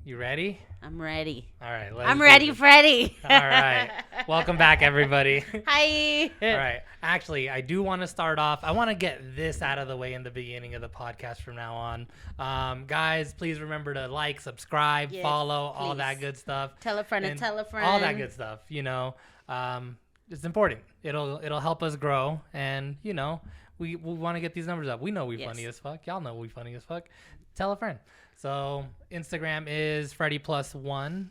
You ready? I'm ready. All right. I'm ready, Freddy. All right. Welcome back, everybody. Hi. All right. Actually, I do want to start off. I want to get this out of the way in the beginning of the podcast from now on. Guys, please remember to like, subscribe, Yes, follow, all please. that good stuff. Tell a friend And and tell a friend. All that good stuff. It's important. It'll help us grow, and we want to get these numbers up. We know we funny as fuck. Y'all know we funny as fuck. Tell a friend. So Instagram is Freddy Plus 1.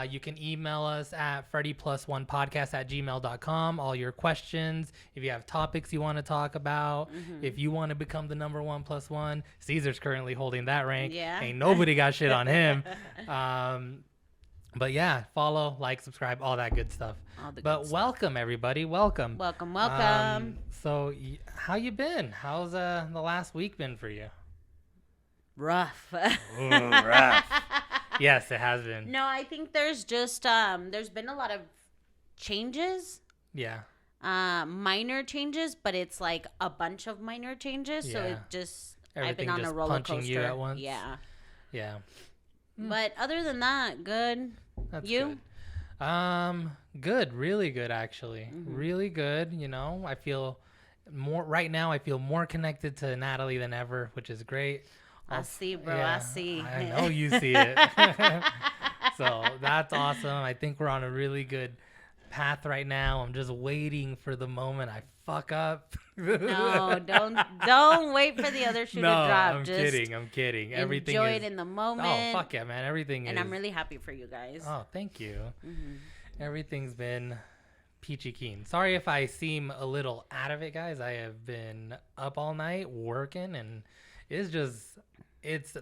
You can email us at freddyplus1podcast@gmail.com. All your questions. If you have topics you want to talk about, if you want to become the number 1+1, Caesar's currently holding that rank. Yeah. Ain't nobody got shit on him. But yeah, follow, like, subscribe, all that good stuff. But welcome, everybody. Welcome. Welcome. So how you been? How's the last week been for you? Rough. Ooh, rough. Yes, it has been. No, I think there's just there's been a lot of changes. Yeah. Minor changes, but it's like a bunch of minor changes. So it just I've been on a roller coaster. Punching you at once. Yeah. Yeah. But other than that, good. That's you? Good. Good. Really good, actually. Mm-hmm. Really good. I feel right now. I feel more connected to Natalie than ever, which is great. I see, bro. Yeah, I see. I know you see it. So that's awesome. I think we're on a really good path right now. I'm just waiting for the moment I fuck up. No, don't wait for the other shoe to drop. I'm kidding. Everything enjoy it in the moment. Oh, fuck yeah, man. And I'm really happy for you guys. Oh, thank you. Mm-hmm. Everything's been peachy keen. Sorry if I seem a little out of it, guys. I have been up all night working, and it's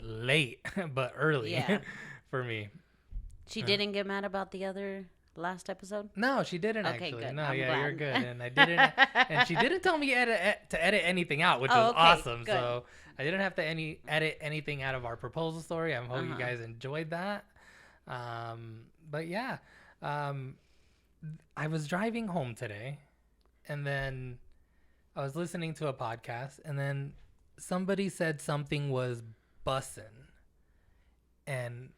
late, but early for me. She didn't get mad about the other last episode? No, she didn't okay, actually. Good. No, I'm yeah, glad. you're good. And I didn't, and she didn't tell me to edit anything out, which was okay, awesome. good. So I didn't have to edit anything out of our proposal story. I hope you guys enjoyed that. But yeah, I was driving home today, and then I was listening to a podcast, and then somebody said something was bussin', and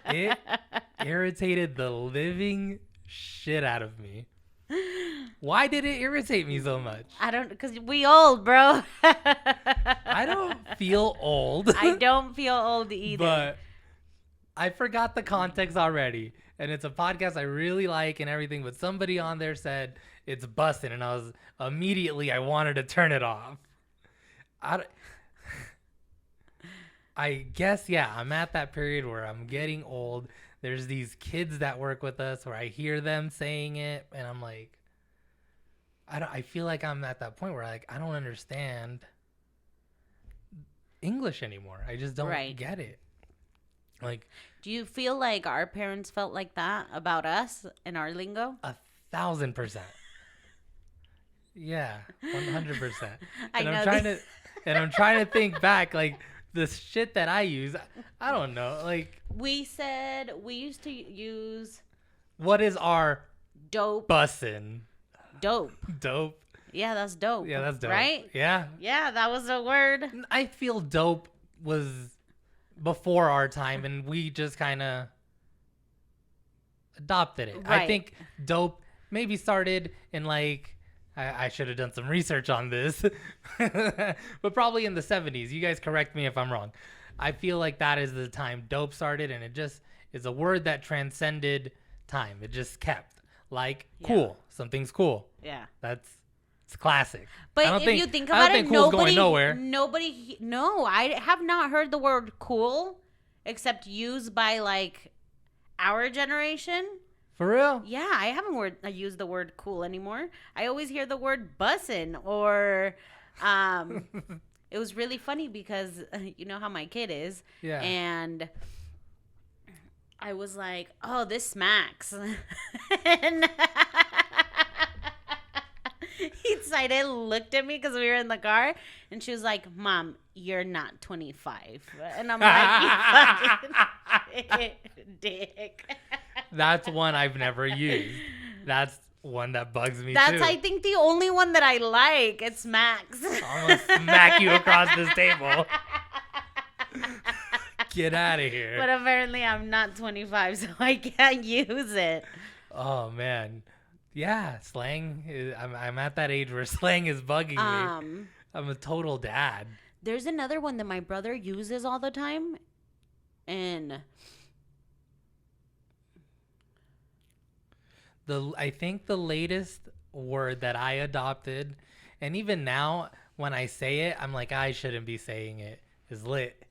it irritated the living shit out of me. Why did it irritate me so much? Because we old, bro. I don't feel old. I don't feel old either. But I forgot the context already. And it's a podcast I really like and everything. But somebody on there said it's bussin'. And I wanted to turn it off. I guess, yeah, I'm at that period where I'm getting old. There's these kids that work with us where I hear them saying it, and I'm like, I feel like I'm at that point where I don't understand English anymore. I just don't get it. Like, do you feel like our parents felt like that about us and our lingo? 1,000%. Yeah, 100%. And I'm trying to think back, like, the shit that I use, I don't know. Like, we used to use. What is our dope? Bussin'. Dope. Dope. Yeah, that's dope. Yeah, that's dope. Right? Yeah. Yeah, that was a word. I feel dope was before our time, and we just kind of adopted it. Right. I think dope maybe started in I should have done some research on this, but probably in the 70s. You guys correct me if I'm wrong. I feel like that is the time dope started, and it just is a word that transcended time. It just kept cool. Something's cool. Yeah. It's classic. But if you think about it, going nowhere. No, I have not heard the word cool except used by our generation. For real? Yeah, I haven't used the word cool anymore. I always hear the word bussin' or it was really funny because you know how my kid is. Yeah. And I was like, oh, this smacks. And he decided, looked at me because we were in the car, and she was like, Mom, you're not 25. And I'm like, you fucking dick. That's one I've never used. That's one that bugs me too. That's, I think, the only one that I like. It's Max. I'm gonna smack you across this table. Get out of here. But apparently I'm not 25, so I can't use it. Oh, man. Yeah, slang. I'm at that age where slang is bugging me. I'm a total dad. There's another one that my brother uses all the time. And I think the latest word that I adopted, and even now when I say it, I'm like, I shouldn't be saying it, is lit.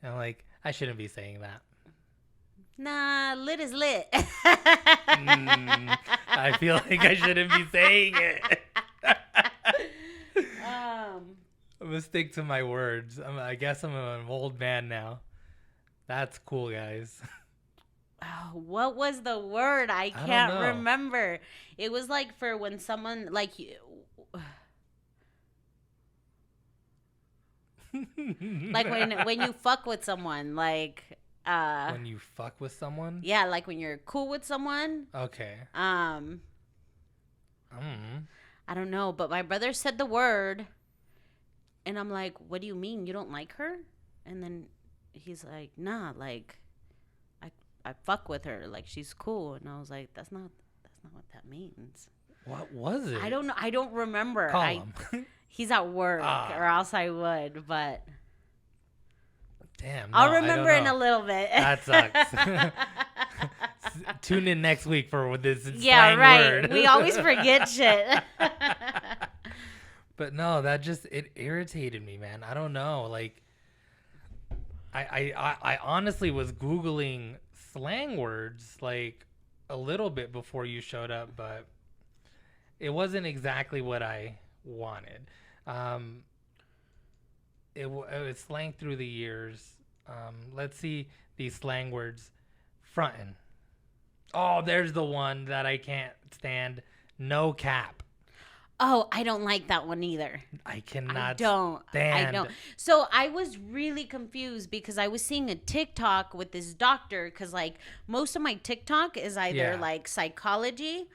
And I'm like, I shouldn't be saying that. nah, lit is lit. I feel like I shouldn't be saying it. I'm gonna stick to my words. I guess I'm an old man now. That's cool, guys. Oh, what was the word? I can't remember. It was like for when someone like you. Like when you fuck with someone, like when you fuck with someone? Yeah, like when you're cool with someone. Okay. I don't know, but my brother said the word and I'm like, "What do you mean? You don't like her?" And then he's like, "Nah, like I fuck with her, like she's cool." And I was like, that's not what that means. What was it? I don't know. I don't remember. Call him. He's at work, or else I would, but damn. I'll remember in a little bit. That sucks. Tune in next week for this slang word. We always forget shit. But no, it irritated me, man. I don't know. Like, I honestly was Googling slang words like a little bit before you showed up, but it wasn't exactly what I wanted. It was slang through the years. Let's see these slang words. Frontin'. Oh, there's the one that I can't stand. No cap. Oh, I don't like that one either. I cannot stand. I don't. So I was really confused because I was seeing a TikTok with this doctor because like most of my TikTok is either like psychology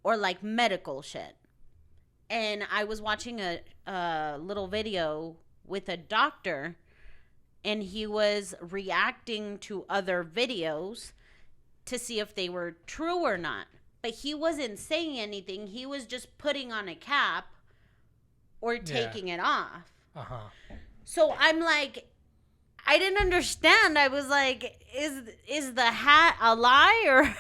or like medical shit. And I was watching a little video with a doctor and he was reacting to other videos to see if they were true or not. But he wasn't saying anything. He was just putting on a cap or taking it off. Uh-huh. So I'm like, I didn't understand. I was like, is the hat a lie or a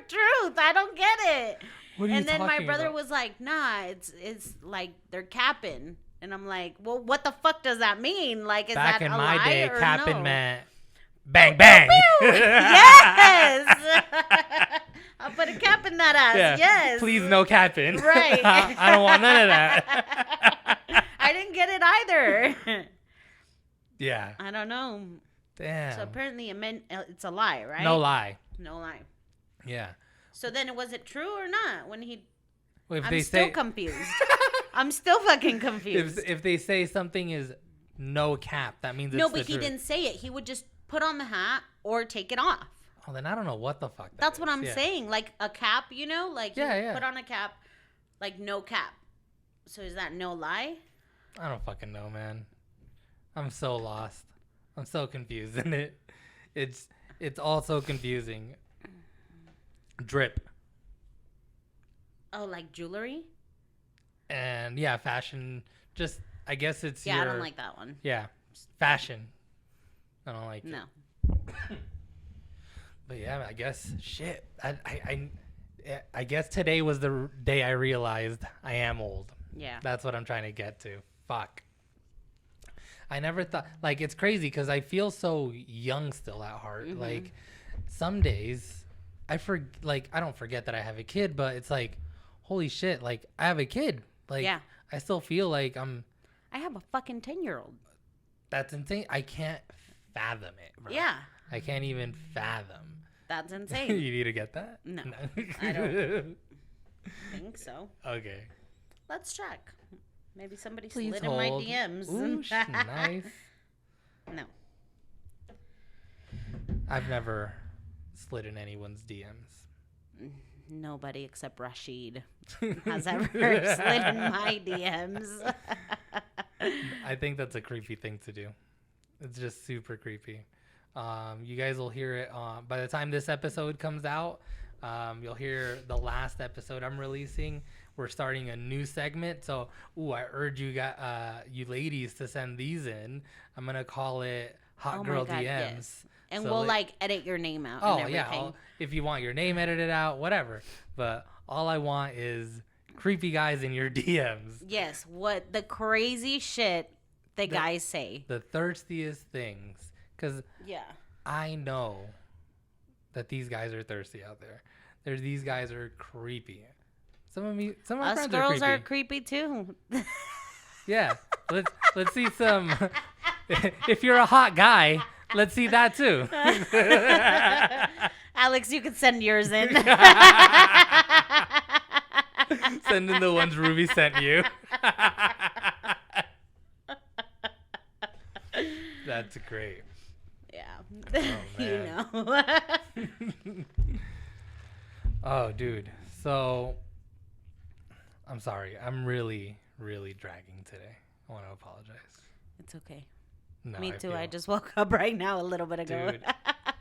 truth? I don't get it. What are you and then my talking brother about? was like, nah, it's like they're capping. And I'm like, well, what the fuck does that mean? Like, is Back that in a my lie day, or capping no? meant bang, bang. Yes. I'll put a cap in that ass. Yeah. Yes. Please, no capping. Right. I don't want none of that. I didn't get it either. Yeah. I don't know. Damn. So apparently it's a lie, right? No lie. No lie. Yeah. So then was it true or not? When he... Well, if I'm they still say, confused. I'm still fucking confused. if they say something is no cap, that means it's No, the but he truth. didn't say it. He would just put on the hat or take it off. Oh, then I don't know what the fuck That's what I'm saying. Like a cap, you know? Like you put on a cap, like no cap. So is that no lie? I don't fucking know, man. I'm so lost. I'm so confused in it. It's all so confusing. Drip. Oh, like jewelry? And yeah, fashion. Just I guess it's I don't like that one. Yeah, fashion. I don't like it. No. But yeah, I guess shit. I guess today was the day I realized I am old. Yeah. That's what I'm trying to get to. Fuck. I never thought, like, it's crazy because I feel so young still at heart. Mm-hmm. Like, some days I don't forget that I have a kid, but it's like, holy shit, like, I have a kid. Like, I still feel like I have a fucking 10-year-old. That's insane. I can't fathom it, bro. Yeah. I can't even fathom. That's insane. You need to get that? No. I don't think so. Okay. Let's check. Maybe somebody Please slid hold. in my DMs. Ooh, nice. No. I've never slid in anyone's DMs. Nobody except Rashid has ever slid in my DMs. I think that's a creepy thing to do. It's just super creepy. You guys will hear it by the time this episode comes out. You'll hear the last episode I'm releasing. We're starting a new segment. So, I urge you ladies to send these in. I'm going to call it Hot Girl DMs. Yes. And we'll edit your name out. Oh, and yeah. If you want your name edited out, whatever. But all I want is creepy guys in your DMs. Yes. What the crazy shit the guys say. The thirstiest things. Because I know that these guys are thirsty out there. These guys are creepy. Some of my friends girls are creepy too. Yeah, let's see some. If you're a hot guy, let's see that too. Alex, you can send yours in. Send in the ones Ruby sent you. That's great. Yeah. Oh, Oh, dude. So, I'm sorry. I'm really, really dragging today. I want to apologize. It's okay. No, Me too. I just woke up right now a little bit ago. Dude,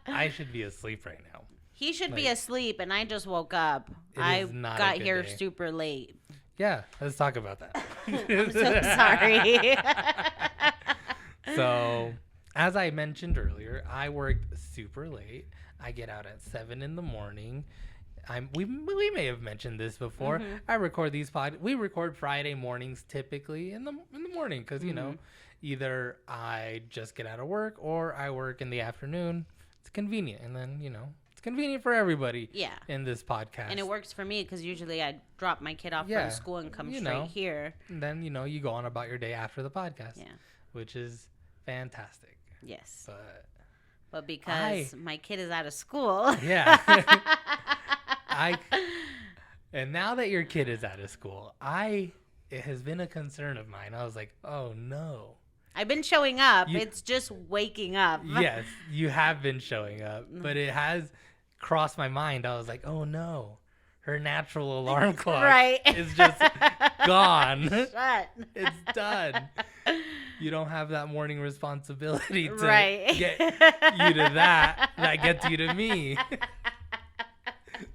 I should be asleep right now. He should be asleep, and I just woke up. I got here super late. Yeah, let's talk about that. I'm so sorry. So, as I mentioned earlier, I worked super late. I get out at 7 in the morning. We may have mentioned this before. Mm-hmm. We record Friday mornings typically in the morning because you know, either I just get out of work or I work in the afternoon. It's convenient, and then it's convenient for everybody. Yeah. In this podcast, and it works for me because usually I drop my kid off from school and come straight here. And then you go on about your day after the podcast. Yeah. Which is fantastic. Yes. But because my kid is out of school. Yeah. And now that your kid is out of school, it has been a concern of mine. I was like, oh no. I've been showing up. It's just waking up. Yes, you have been showing up, but it has crossed my mind. I was like, oh no. Her natural alarm clock is just gone. Shut. It's done. You don't have that morning responsibility to get you to that. That gets you to me.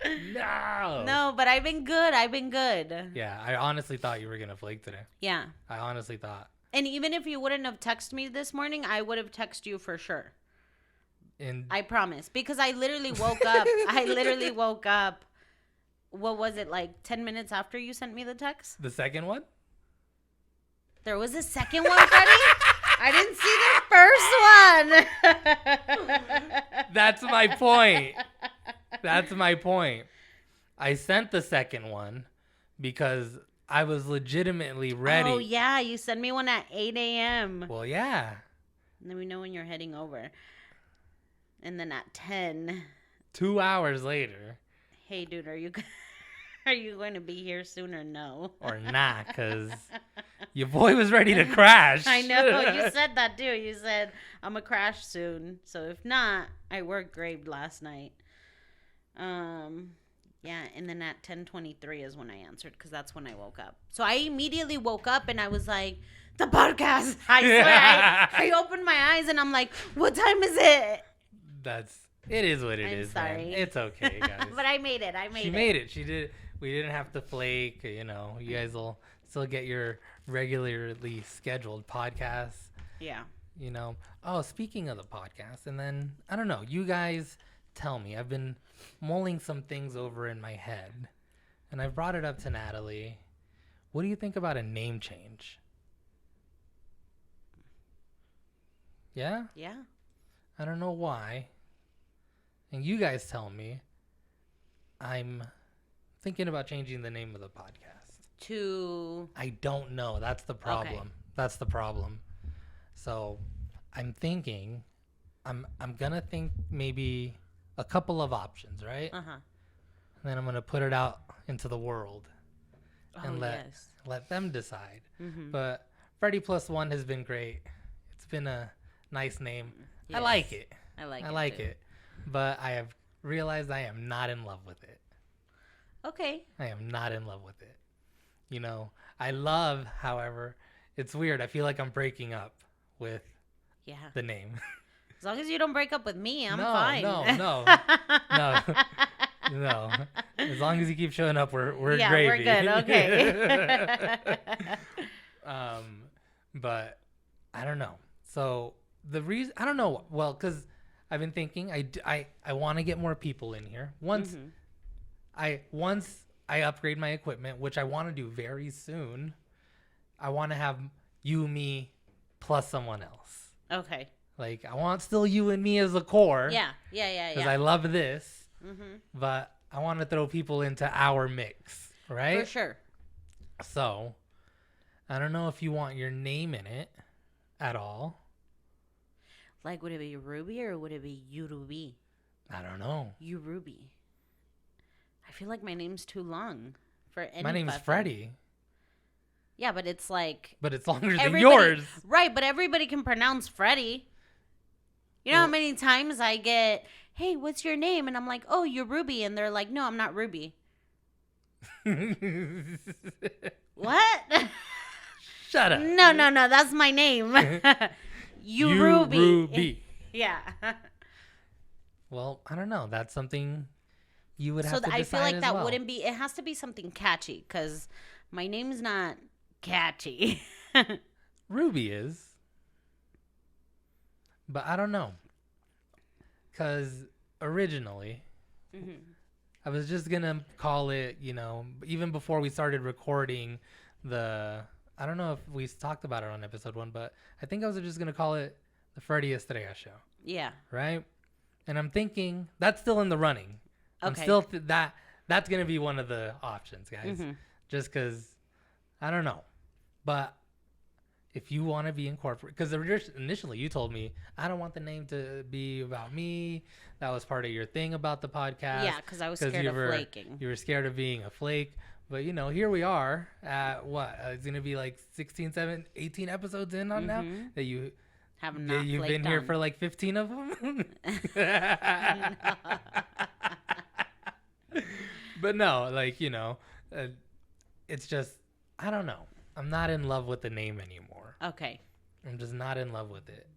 No, but I've been good. Yeah, I honestly thought you were going to flake today. Yeah. I honestly thought. And even if you wouldn't have texted me this morning, I would have texted you for sure. I promise. Because I literally woke up. What was it, like 10 minutes after you sent me the text? The second one? There was a second one, Freddy? I didn't see the first one. That's my point. That's my point. I sent the second one because I was legitimately ready. Oh, yeah. You sent me one at 8 a.m. Well, yeah. And then we know when you're heading over. And then at 10. 2 hours later. Hey, dude, are you going to be here soon or no? Or not, because your boy was ready to crash. I know. You said that, too. You said, I'm going to crash soon. So if not, I worked great last night. Yeah, and then at 10:23 is when I answered because that's when I woke up. So I immediately woke up and I was like, the podcast. I swear. I opened my eyes and I'm like, what time is it? It is what it is. Sorry. Man. It's okay, guys. But I made it. She made it. She did. We didn't have to flake. You guys will still get your regularly scheduled podcasts. Yeah. Oh, speaking of the podcast, and then, I don't know, you guys tell me. I've been mulling some things over in my head, and I brought it up to Natalie. What do you think about a name change? Yeah? Yeah. I don't know why. And you guys tell me. I'm thinking about changing the name of the podcast. To? I don't know. That's the problem. Okay. That's the problem. So I'm thinking, I'm going to think maybe a couple of options, right? Uh-huh. And then I'm going to put it out into the world and let them decide. Mm-hmm. But Freddy Plus One has been great. It's been a nice name. Yes. I like it. I like it. But I have realized I am not in love with it. Okay. I am not in love with it. I love, however, it's weird. I feel like I'm breaking up with Yeah. the name. As long as you don't break up with me, I'm no, fine. No. No. As long as you keep showing up, we're yeah, gravy. we're good. Okay. But I don't know. So the reason I don't know. Well, because I've been thinking, I want to get more people in here. Once I upgrade my equipment, which I want to do very soon. I want to have you, me, plus someone else. Okay. Like I want still you and me as a core. Yeah. Because I love this, but I want to throw people into our mix, right? For sure. So, I don't know if you want your name in it at all. Like, would it be Ruby or would it be Yurubi? I don't know. Yurubi. I feel like my name's too long for any. My name's Freddy. Yeah, but it's like. But it's longer than yours. Right, but everybody can pronounce Freddy. You know how many times I get, hey, what's your name? And I'm like, oh, you're Ruby. And they're like, no, I'm not Ruby. What? Shut up. No. That's my name. you Ruby. Yeah. Well, I don't know. That's something you would have to decide. So I feel like that well. wouldn't be, it has to be something catchy because my name's not catchy. Ruby is. But I don't know. Because originally, I was just going to call it, even before we started recording I don't know if we talked about it on episode 1, but I think I was just going to call it the Freddy Estrella Show. Yeah. Right? And I'm thinking, that's still in the running. Okay. I'm still, that's going to be one of the options, guys. Just because, I don't know. But if you want to be incorporated, because initially you told me, I don't want the name to be about me. That was part of your thing about the podcast. Yeah, because I was scared of flaking. You were scared of being a flake. But, here we are at what? It's going to be like 16, 17, 18 episodes in on now that you've been here for like 15 of them. But no, it's just, I don't know. I'm not in love with the name anymore. Okay. I'm just not in love with it.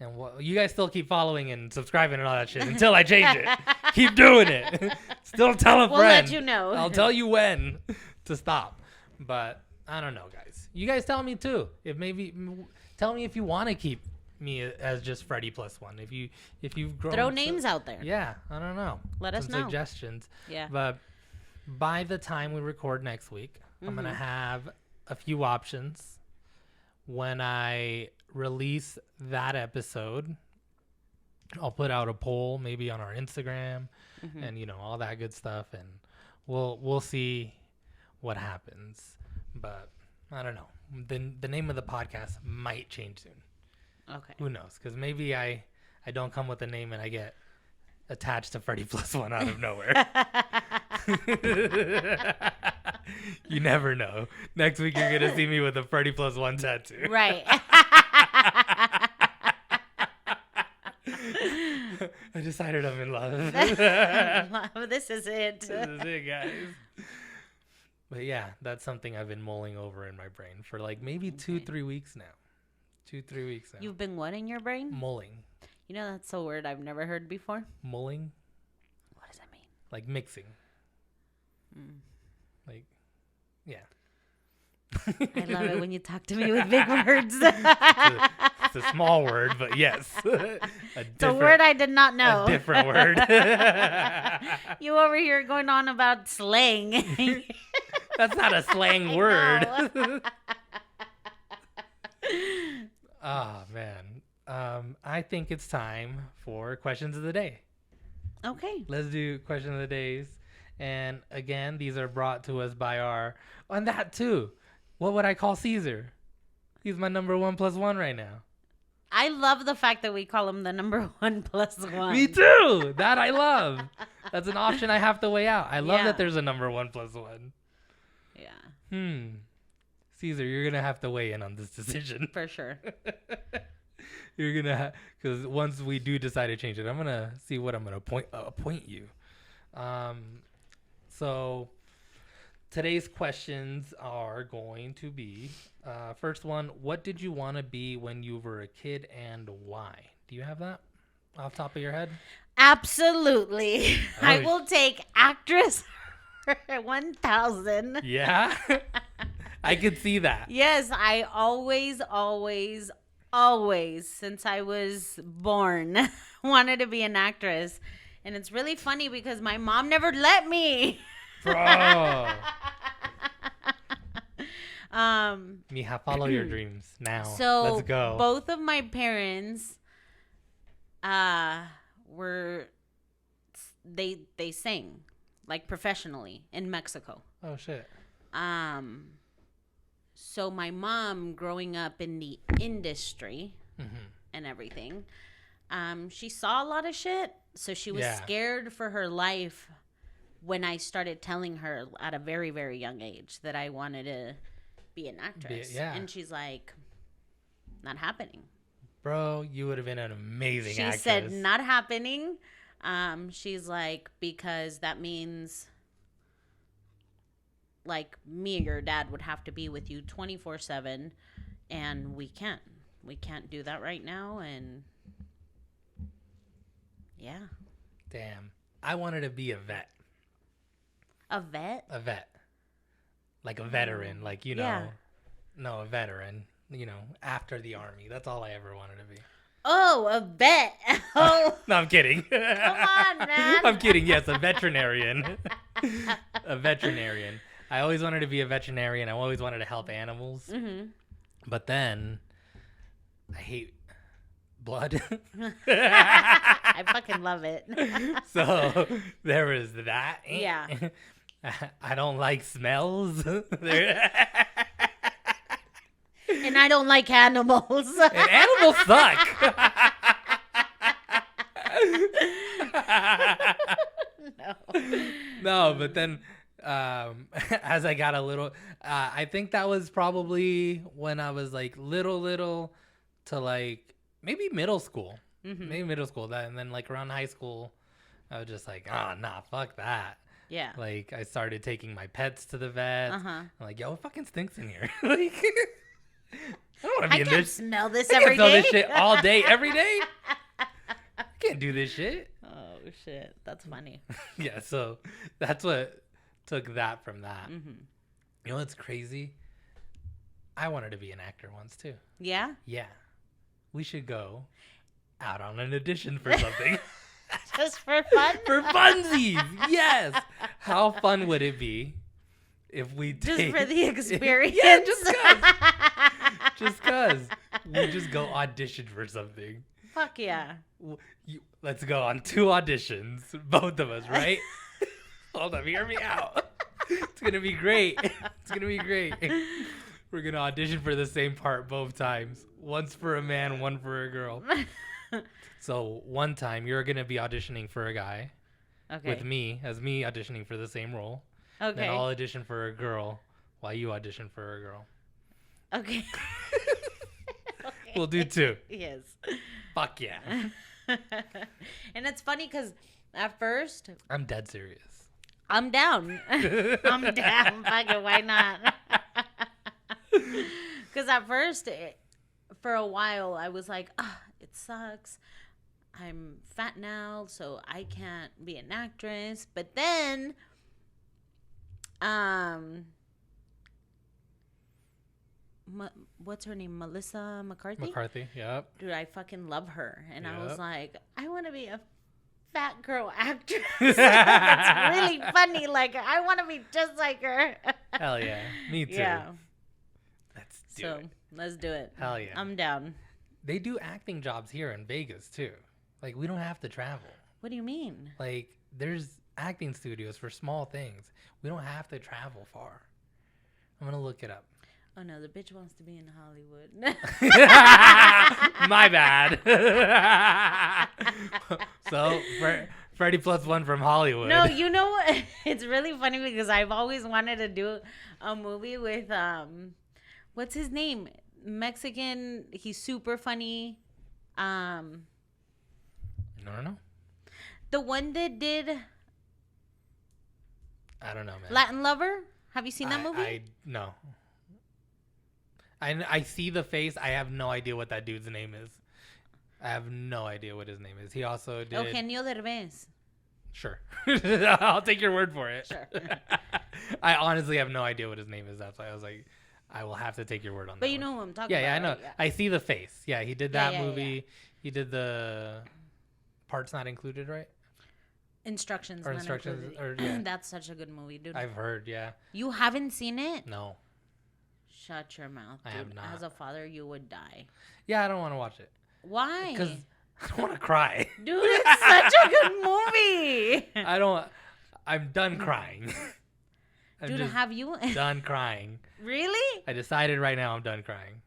And you guys still keep following and subscribing and all that shit until I change it. Keep doing it. Still tell a friend. We'll let you know. I'll tell you when to stop. But I don't know, guys. You guys tell me too. Tell me if you want to keep me as just Freddy Plus One. If you've grown. Throw names out there. Yeah, I don't know. Let us know. Suggestions. Yeah. But by the time we record next week, I'm gonna have a few options. When I release that episode, I'll put out a poll maybe on our Instagram and all that good stuff, and we'll see what happens. But I don't know. The name of the podcast might change soon. Okay. Who knows? Because maybe I don't come with a name and I get attached to Freddy Plus One out of nowhere. You never know. Next week you're gonna see me with a Freddy Plus One tattoo. Right. I decided I'm in love. This is it. This is it, guys. But yeah, that's something I've been mulling over in my brain for like maybe 2-3 weeks now. 2-3 weeks now. You've been what in your brain? Mulling. That's a word I've never heard before. Mulling. What does that mean? Like mixing. Like, yeah. I love it when you talk to me with big words. It's a small word, but yes. It's a word I did not know. A different word. You over here going on about slang. That's not a slang word. Oh, man. I think it's time for questions of the day. Okay. Let's do question of the days. And again, these are brought to us by on that too. What would I call Caesar? He's my number 1+1 right now. I love the fact that we call him the number 1+1. Me too. That I love. That's an option I have to weigh out. I love that there's a number 1+1. Yeah. Caesar, you're going to have to weigh in on this decision. For sure. You're going to because once we do decide to change it, I'm going to see what I'm going to appoint you. So today's questions are going to be, first one, what did you want to be when you were a kid and why? Do you have that off the top of your head? Absolutely. I will take actress 1000. Yeah. I could see that. Yes, I always, since I was born, wanted to be an actress. And it's really funny because my mom never let me. Bro. Mija, follow your dreams now. So let's go. Both of my parents they sang like professionally in Mexico. Oh shit. So my mom, growing up in the industry and everything, she saw a lot of shit. So she was scared for her life when I started telling her at a very, very young age that I wanted to be an actress. And she's like, not happening. Bro, you would have been an amazing actress. She said, not happening. She's like, because that means like me or your dad would have to be with you 24/7, and we can't do that right now. And yeah. Damn. I wanted to be a vet. A vet? A vet. Like a veteran. Like, you know. Yeah. No, a veteran. You know, after the army. That's all I ever wanted to be. Oh, a vet. Oh. No, I'm kidding. Come on, man. I'm kidding. Yes, a veterinarian. A veterinarian. I always wanted to be a veterinarian. I always wanted to help animals. Mm-hmm. But then, I hate blood. I fucking love it. So, there was that. Yeah. I don't like smells. And I don't like animals. And animals suck. No, but then as I got a little, I think that was probably when I was like little to like maybe middle school. Mm-hmm. Maybe middle school. That, and then like around high school, I was just like, oh, nah, fuck that. Yeah. Like I started taking my pets to the vet. I'm like, yo, it fucking stinks in here. Like, I don't want to be in this. Smell this I every can't smell day. this shit all day, every day. I can't do this shit. Oh shit, that's funny. Yeah, so that's what took that from that. Mm-hmm. You know what's crazy? I wanted to be an actor once too. Yeah? Yeah. We should go out on an audition for something. Just for fun? For funsies, yes. How fun would it be if we just for the experience? Yeah, just cause we just go audition for something. Fuck yeah. Let's go on 2 auditions, both of us, right? Hold up, hear me out. It's gonna be great. It's gonna be great. We're gonna audition for the same part both times. Once for a man, one for a girl. So one time you're gonna be auditioning for a guy, with me auditioning for the same role. Okay. Then I'll audition for a girl while you audition for a girl. Okay. We'll do 2. Yes. Fuck yeah. And it's funny because at first I'm dead serious. I'm down. I'm down. Fuck it, why not? Because at first, for a while, I was like, it sucks. I'm fat now, so I can't be an actress. But then, what's her name? Melissa McCarthy? McCarthy, yep. Dude, I fucking love her. And I was like, I want to be a fat girl actress. That's really funny. Like, I want to be just like her. Hell yeah. Me too. Yeah. Let's do it. Let's do it. Hell yeah. I'm down. They do acting jobs here in Vegas too. Like, we don't have to travel. What do you mean? Like, there's acting studios for small things. We don't have to travel far. I'm going to look it up. Oh, no, the bitch wants to be in Hollywood. My bad. So, Freddy Plus one from Hollywood. No, you know what? It's really funny because I've always wanted to do a movie with, what's his name? Mexican. He's super funny. I don't know. The one that did I don't know, man. Latin Lover? Have you seen that movie? No. I see the face. I have no idea what that dude's name is. I have no idea what his name is. He also did... Eugenio Derbez. Sure. I'll take your word for it. Sure. I honestly have no idea what his name is. That's why I was like, I will have to take your word on that. But you know who I'm talking about. Yeah, I know. Right? Yeah. I see the face. Yeah, he did that movie. Yeah. He did the Parts Not Included, right? Instructions. That's such a good movie, dude. I've heard, yeah. You haven't seen it? No. Shut your mouth, dude. I have not. As a father, you would die. Yeah, I don't want to watch it. Why? Because I don't want to cry. Dude, it's such a good movie. I'm done crying. Dude, have you? Done crying. Really? I decided right now I'm done crying.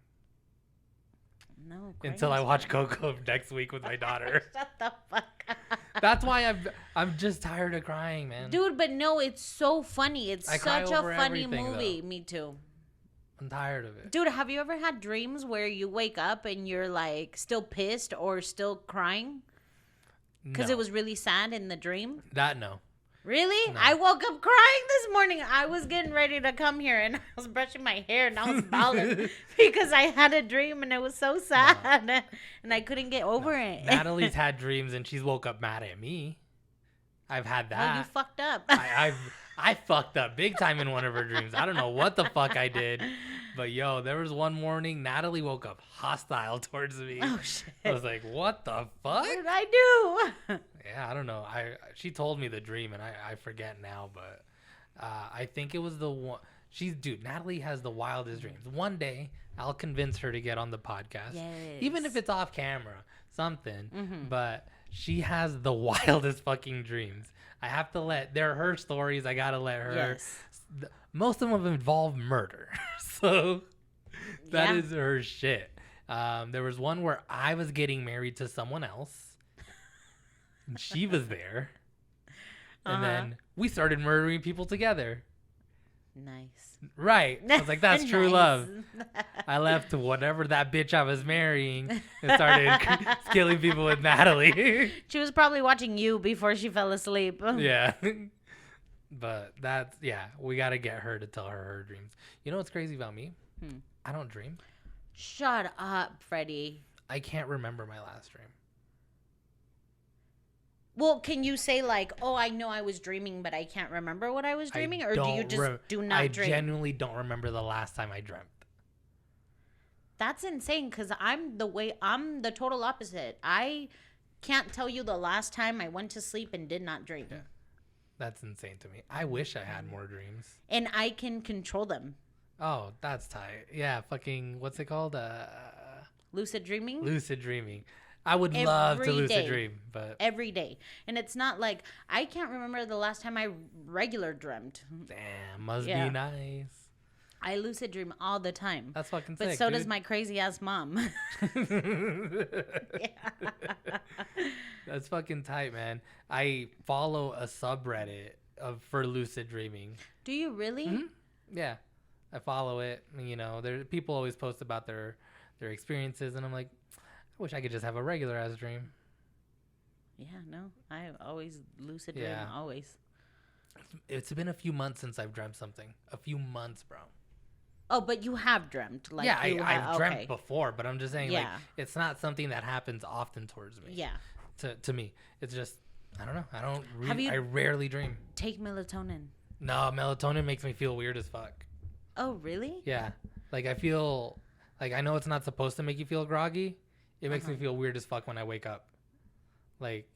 No. Until I watch Coco next week with my daughter. Shut the fuck up. That's why I'm just tired of crying, man. Dude, but no, it's so funny. It's such a funny movie. Though. Me too. I'm tired of it. Dude, have you ever had dreams where you wake up and you're like still pissed or still crying? Because it was really sad in the dream? That no. Really? No. I woke up crying this morning. I was getting ready to come here and I was brushing my hair and I was bawling because I had a dream and it was so sad and I couldn't get over it. Natalie's had dreams and she's woke up mad at me. I've had that. Well, you fucked up. I fucked up big time in one of her dreams. I don't know what the fuck I did. But yo, there was one morning Natalie woke up hostile towards me. Oh shit. I was like, what the fuck? What did I do? Yeah, I don't know. She told me the dream and I forget now, but I think it was the one. Dude, Natalie has the wildest dreams. One day I'll convince her to get on the podcast. Yes. Even if it's off camera, something. Mm-hmm. But she has the wildest fucking dreams. I have to they're her stories. I gotta let her. Yes. Most of them involve murder. So that is her shit. There was one where I was getting married to someone else. And she was there. And then we started murdering people together. Nice. Right. I was like, that's true love. I left to whatever that bitch I was marrying and started killing people with Natalie. She was probably watching you before she fell asleep. Yeah. But we got to get her to tell her dreams. You know what's crazy about me? I don't dream. Shut up, Freddy. I can't remember my last dream. Well, can you say like, oh, I know I was dreaming, but I can't remember what I was dreaming? Or do you just do not dream? I genuinely don't remember the last time I dreamt. That's insane because I'm the total opposite. I can't tell you the last time I went to sleep and did not dream. Yeah. That's insane to me. I wish I had more dreams. And I can control them. Oh, that's tight. Yeah, fucking, what's it called? Lucid dreaming? Lucid dreaming. I would love to lucid dream, but... Every day. And it's not like, I can't remember the last time I regular dreamt. Damn, must be nice. I lucid dream all the time. That's fucking sick, But so does my crazy ass mom. That's fucking tight, man. I follow a subreddit for lucid dreaming. Do you really? Mm-hmm. Yeah. I follow it. You know, people always post about their experiences, and I'm like, I wish I could just have a regular ass dream. Yeah, no. I always lucid dream, always. It's been a few months since I've dreamt something. A few months, bro. Oh, but you have dreamt. Like, yeah, I've dreamt before, but I'm just saying, like, it's not something that happens often towards me. Yeah. To me. It's just, I don't know. I rarely dream. Take melatonin. No, melatonin makes me feel weird as fuck. Oh, really? Yeah. Like, I feel, like, I know it's not supposed to make you feel groggy. It makes me feel weird as fuck when I wake up. Like,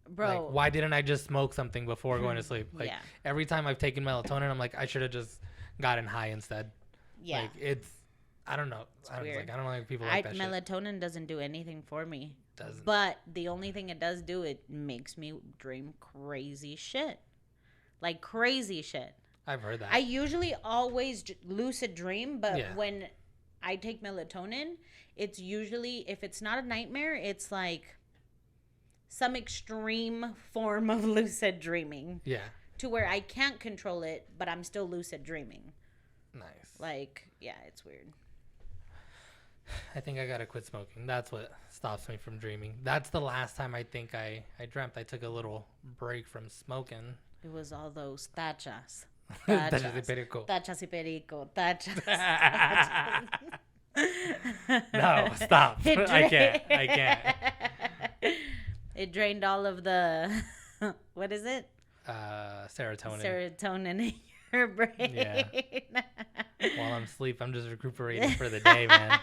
bro, like, why didn't I just smoke something before going to sleep? Like, every time I've taken melatonin, I'm like, I should have just gotten high instead. Yeah. Like, I don't know. I don't like people like that melatonin shit. Doesn't do anything for me. Doesn't. But the only thing it does do, it makes me dream crazy shit. Like, crazy shit. I've heard that. I usually always lucid dream, but when I take melatonin, it's usually, if it's not a nightmare, it's like some extreme form of lucid dreaming. Yeah. To where I can't control it, but I'm still lucid dreaming. Nice. Like, yeah, it's weird. I think I gotta quit smoking. That's what stops me from dreaming. That's the last time I think I dreamt. I took a little break from smoking. It was all those tachas. Tachas y perico. Tachas y perico. Tachas. No, stop. I can't. It drained all of the, what is it? Serotonin. Serotonin in your brain. Yeah. While I'm asleep, I'm just recuperating for the day, man.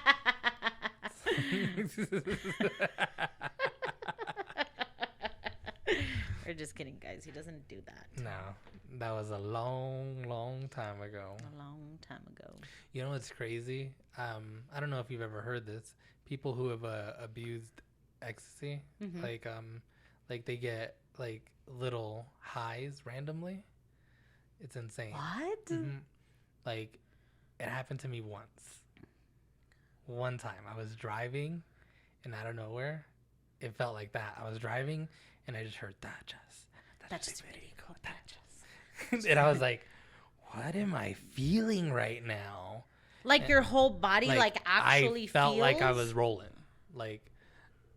We're just kidding, guys. He doesn't do that. No, that was a long time ago. A long time ago. You know what's crazy? I don't know if you've ever heard this. People who have abused ecstasy, like they get like little highs randomly. It's insane. What? Mm-hmm. Like, it happened to me once. One time, I was driving, and out of nowhere, it felt like that. I was driving, and I just heard tachas, and I was like, "What am I feeling right now?" Like and your whole body, like actually I felt feels? like I was rolling, like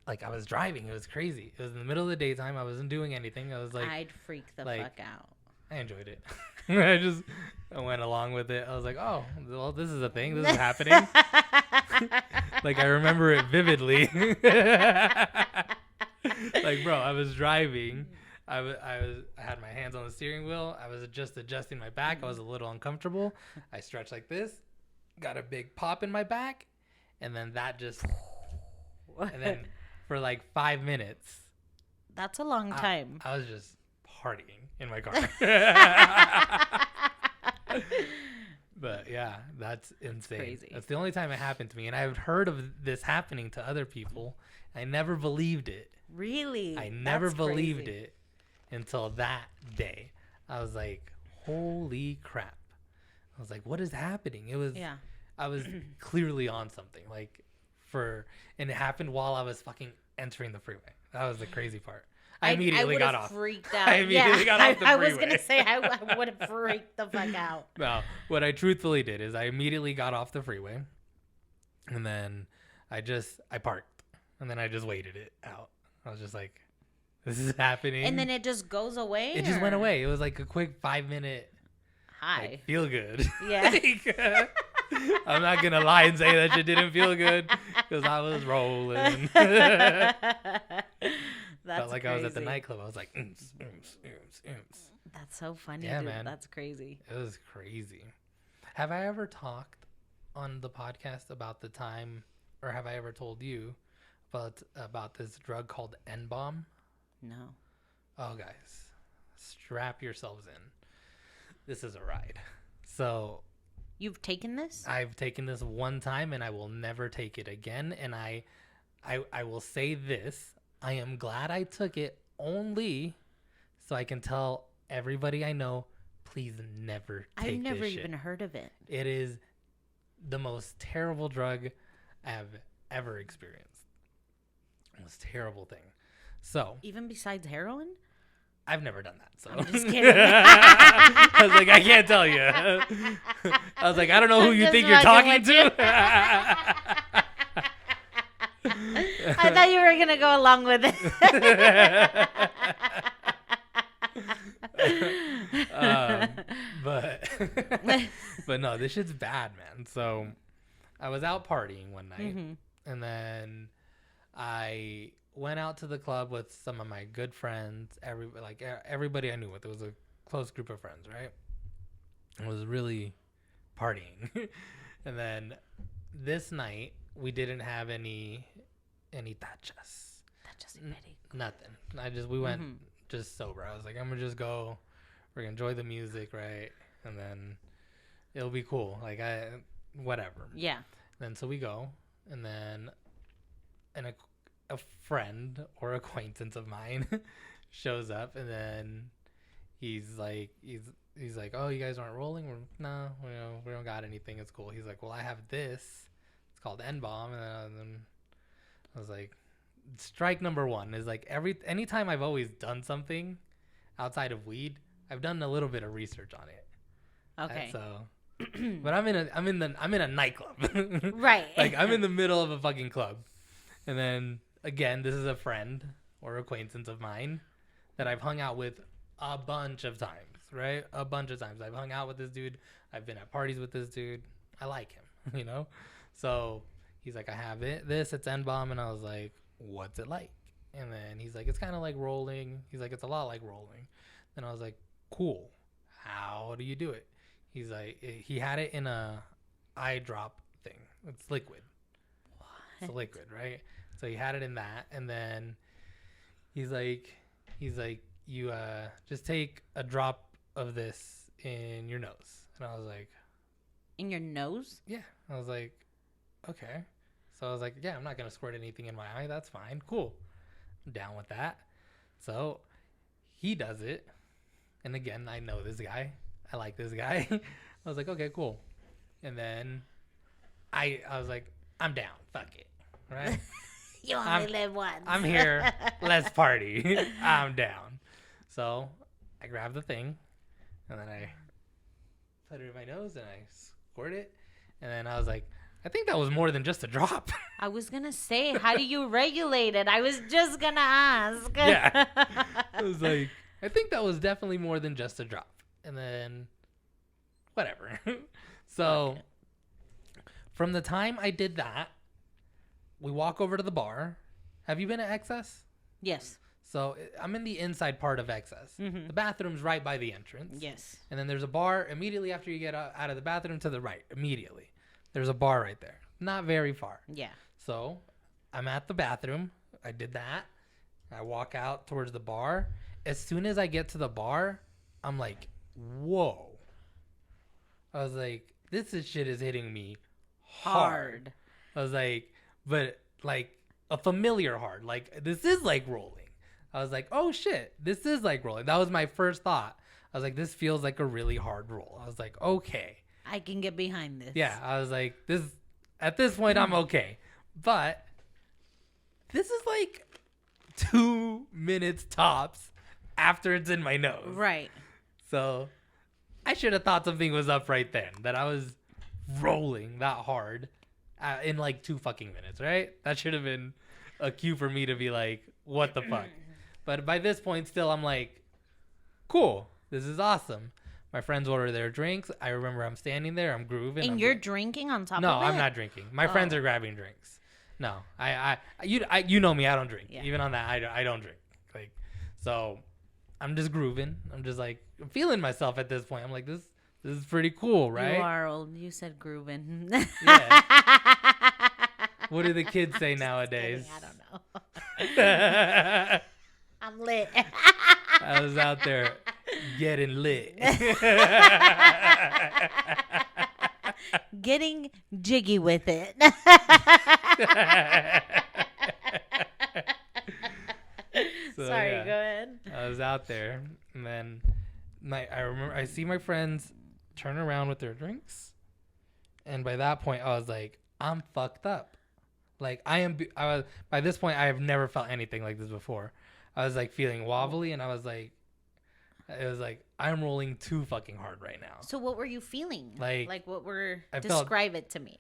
I was driving. It was crazy. It was in the middle of the daytime. I wasn't doing anything. I was like, I'd freak the fuck out. I enjoyed it. I went along with it. I was like, oh, well, this is a thing. This is happening. Like, I remember it vividly. Like, bro, I was driving. I had my hands on the steering wheel. I was just adjusting my back. I was a little uncomfortable. I stretched like this, got a big pop in my back, and then that just, and then for like 5 minutes. That's a long time. I was just partying in my car. But yeah, that's insane. Crazy. That's the only time it happened to me, and I've heard of this happening to other people. I never believed it. Really? I never believed it until that day. I was like, holy crap. I was like, what is happening? I was clearly on something, and it happened while I was fucking entering the freeway. That was the crazy part. I immediately got off. Freaked out. I immediately got off the freeway. I was gonna say I would have freaked the fuck out. No, what I truthfully did is I immediately got off the freeway, and then I parked, and then I just waited it out. I was just like, "This is happening," and then it just goes away. It just went away. It was like a quick 5-minute high. Feel good. Yeah. I'm not gonna lie and say that shit didn't feel good because I was rolling. Felt like crazy. I was at the nightclub. I was like, ooms. That's so funny. Yeah, dude. man. That's crazy. It was crazy. Have I ever talked on the podcast about the time, or have I ever told you about this drug called N-bomb? No. Oh, guys, strap yourselves in. This is a ride. So, you've taken this? I've taken this one time, and I will never take it again. And I will say this. I am glad I took it only so I can tell everybody I know, please never take this shit. I've never even heard of it. It is the most terrible drug I've ever experienced. The most terrible thing. So, even besides heroin? I've never done that. So I'm just kidding. I was like, I can't tell you. I was like, I don't know who you think you're talking to. I thought you were going to go along with it. But no, this shit's bad, man. So I was out partying one night, and then I went out to the club with some of my good friends. Everybody I knew with. It was a close group of friends, right? I was really partying. And then this night we didn't have any tachas. Nothing. We went just sober. I was like, I'm gonna just go. We're gonna enjoy the music, right? And then it'll be cool. Whatever. Yeah. Then so we go, and then a friend or acquaintance of mine shows up, and then he's like, oh, you guys aren't rolling? No, we don't got anything. It's cool. He's like, well, I have this. It's called N-bomb, and then I was like, strike number one is like anytime I've always done something outside of weed, I've done a little bit of research on it. Okay. So, but I'm in a nightclub. Right. Like I'm in the middle of a fucking club, and then again, this is a friend or acquaintance of mine that I've hung out with a bunch of times. right? A bunch of times. I've hung out with this dude. I've been at parties with this dude. I like him, you know? So he's like, I have this, it's N-bomb. And I was like, what's it like? And then he's like, it's kind of like rolling. He's like, it's a lot like rolling. Then I was like, cool. How do you do it? He's like, he had it in a eye drop thing. It's liquid. What? It's a liquid, right? So he had it in that. And then he's like, you just take a drop of this in your nose. And I was like, in your nose? yeah. I was like, okay. So I was like, yeah, I'm not going to squirt anything in my eye. That's fine. Cool. I'm down with that. So he does it. And again, I know this guy. I like this guy. I was like, okay, cool. And then I was like, I'm down. Fuck it. Right? You only live once. I'm here. Let's party. I'm down. So I grabbed the thing. And then I put it in my nose and I squirt it. And then I was like, I think that was more than just a drop. I was going to say, how do you regulate it? I was just going to ask. Yeah. I was like, I think that was definitely more than just a drop. And then, whatever. So, okay. From the time I did that, we walk over to the bar. Have you been at Excess? Yes. So, I'm in the inside part of Excess. Mm-hmm. The bathroom's right by the entrance. Yes. And then there's a bar immediately after you get out of the bathroom to the right. Immediately. There's a bar right there. Not very far. Yeah. So, I'm at the bathroom. I did that. I walk out towards the bar. As soon as I get to the bar, I'm like, whoa. I was like, shit is hitting me hard. I was like, but like a familiar hard. Like, this is like rolling. I was like, oh shit, this is like rolling. That was my first thought. I was like, this feels like a really hard roll. I was like, okay. I can get behind this. Yeah, I was like, at this point, I'm okay. But this is like 2 minutes tops after it's in my nose. Right. So I should have thought something was up right then, that I was rolling that hard in like 2 fucking minutes, right? That should have been a cue for me to be like, what the fuck? But by this point, still, I'm like, cool. This is awesome. My friends order their drinks. I remember I'm standing there. I'm grooving. And you're drinking on top of it? No, I'm not drinking. My friends are grabbing drinks. No, you know me. I don't drink. Yeah. Even on that, I don't drink. Like, so I'm just grooving. I'm just like, I'm feeling myself at this point. I'm like, this is pretty cool, right? You are old. You said grooving. Yeah. What do the kids say nowadays? I don't know. I'm lit. I was out there getting lit. Getting jiggy with it. So, sorry, yeah, go ahead. I was out there, and then I remember I see my friends turn around with their drinks, and by that point I was like, I'm fucked up. Like I was by this point I have never felt anything like this before. I was like feeling wobbly, and it was like I'm rolling too fucking hard right now. So what were you feeling? Like what were describe it to me.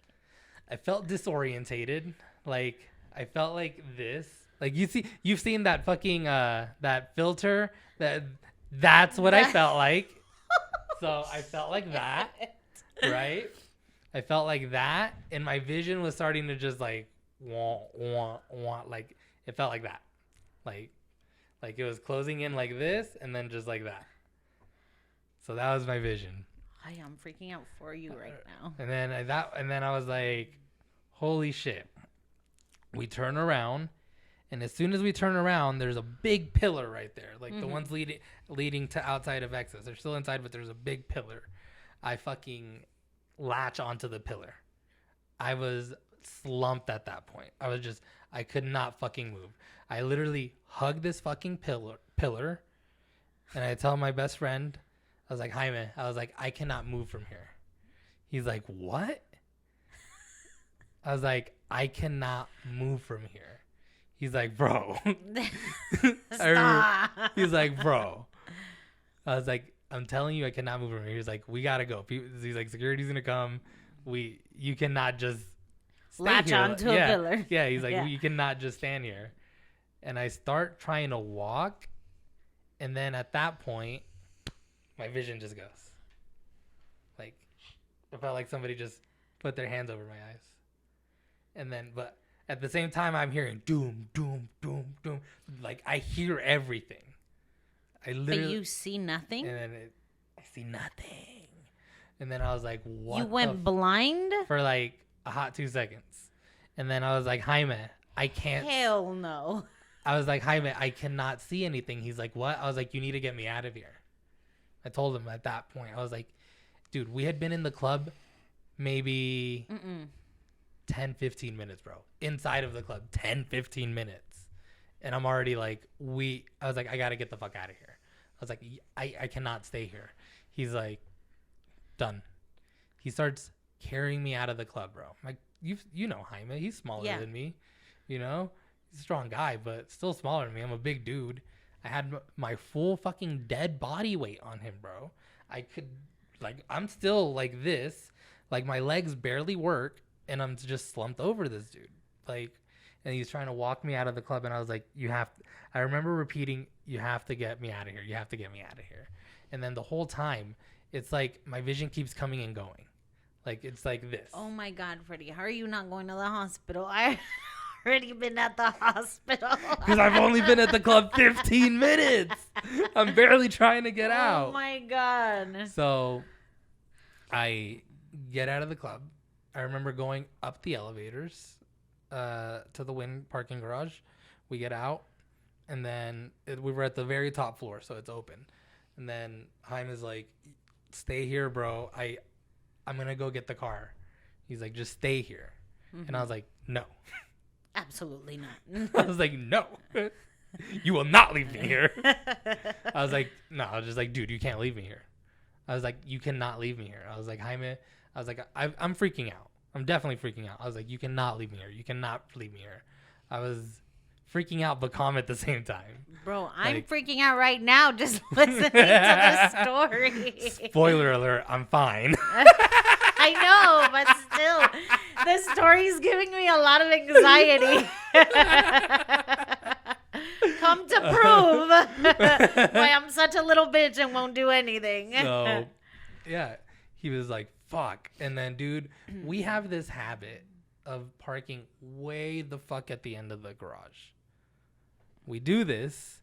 I felt disorientated. Like I felt like this. Like you've seen that fucking that filter that's what I felt like. So I felt like that, right? I felt like that, and my vision was starting to just like want like it felt like that, like it was closing in like this, and then just like that. So that was my vision. I am freaking out for you right now. And then I was like, holy shit. We turn around. And as soon as we turn around, there's a big pillar right there. Like the ones leading to outside of Excess. They're still inside, but there's a big pillar. I fucking latch onto the pillar. I was slumped at that point. I could not fucking move. I literally hugged this fucking pillar. And I tell my best friend, I was like, Jaime, I was like, I cannot move from here. He's like, what? I was like, I cannot move from here. He's like, bro. He's like, bro. I was like, I'm telling you, I cannot move from here. He's like, we gotta go. He's like, security's gonna come. You cannot just latch onto a pillar. Yeah, he's like, you cannot just stand here. And I start trying to walk, and then at that point, my vision just goes. Like, it felt like somebody just put their hands over my eyes. And then, but at the same time, I'm hearing doom, doom, doom, doom. Like, I hear everything. I literally. But you see nothing? And then I see nothing. And then I was like, what? You went blind? For like a hot 2 seconds. And then I was like, Jaime, I can't. Hell no. I was like, Jaime, I cannot see anything. He's like, what? I was like, you need to get me out of here. I told him at that point. I was like, dude, we had been in the club maybe 10, 15 minutes, bro. Inside of the club, 10, 15 minutes. And I'm already like, I was like, I got to get the fuck out of here. I was like, I cannot stay here. He's like, done. He starts carrying me out of the club, bro. Like, you know Jaime. He's smaller than me. You know? He's a strong guy, but still smaller than me. I'm a big dude. I had my full fucking dead body weight on him, bro. I could, like, I'm still like this. Like, my legs barely work, and I'm just slumped over this dude. Like, and he's trying to walk me out of the club, and I was like, I remember repeating, you have to get me out of here. You have to get me out of here. And then the whole time, it's like my vision keeps coming and going. Like, it's like this. Oh, my God, Freddie. How are you not going to the hospital? I've already been at the hospital. Because I've only been at the club 15 minutes. I'm barely trying to get out. Oh, my God. So I get out of the club. I remember going up the elevators to the Wynn parking garage. We get out. And then we were at the very top floor, so it's open. And then Jaime's like, stay here, bro. I'm going to go get the car. He's like, just stay here. Mm-hmm. And I was like, no. Absolutely not. I was like, no. You will not leave me here. I was like, no. I was just like, dude, you can't leave me here. I was like, you cannot leave me here. I was like, Jaime, I was like, I'm freaking out. I'm definitely freaking out. I was like, you cannot leave me here. You cannot leave me here. I was freaking out but calm at the same time. Bro, I'm freaking out right now just listening to the story. Spoiler alert, I'm fine. I know, but still, the story's giving me a lot of anxiety. Come to prove why I'm such a little bitch and won't do anything. So, yeah, he was like, fuck. And then, dude, we have this habit of parking way the fuck at the end of the garage. We do this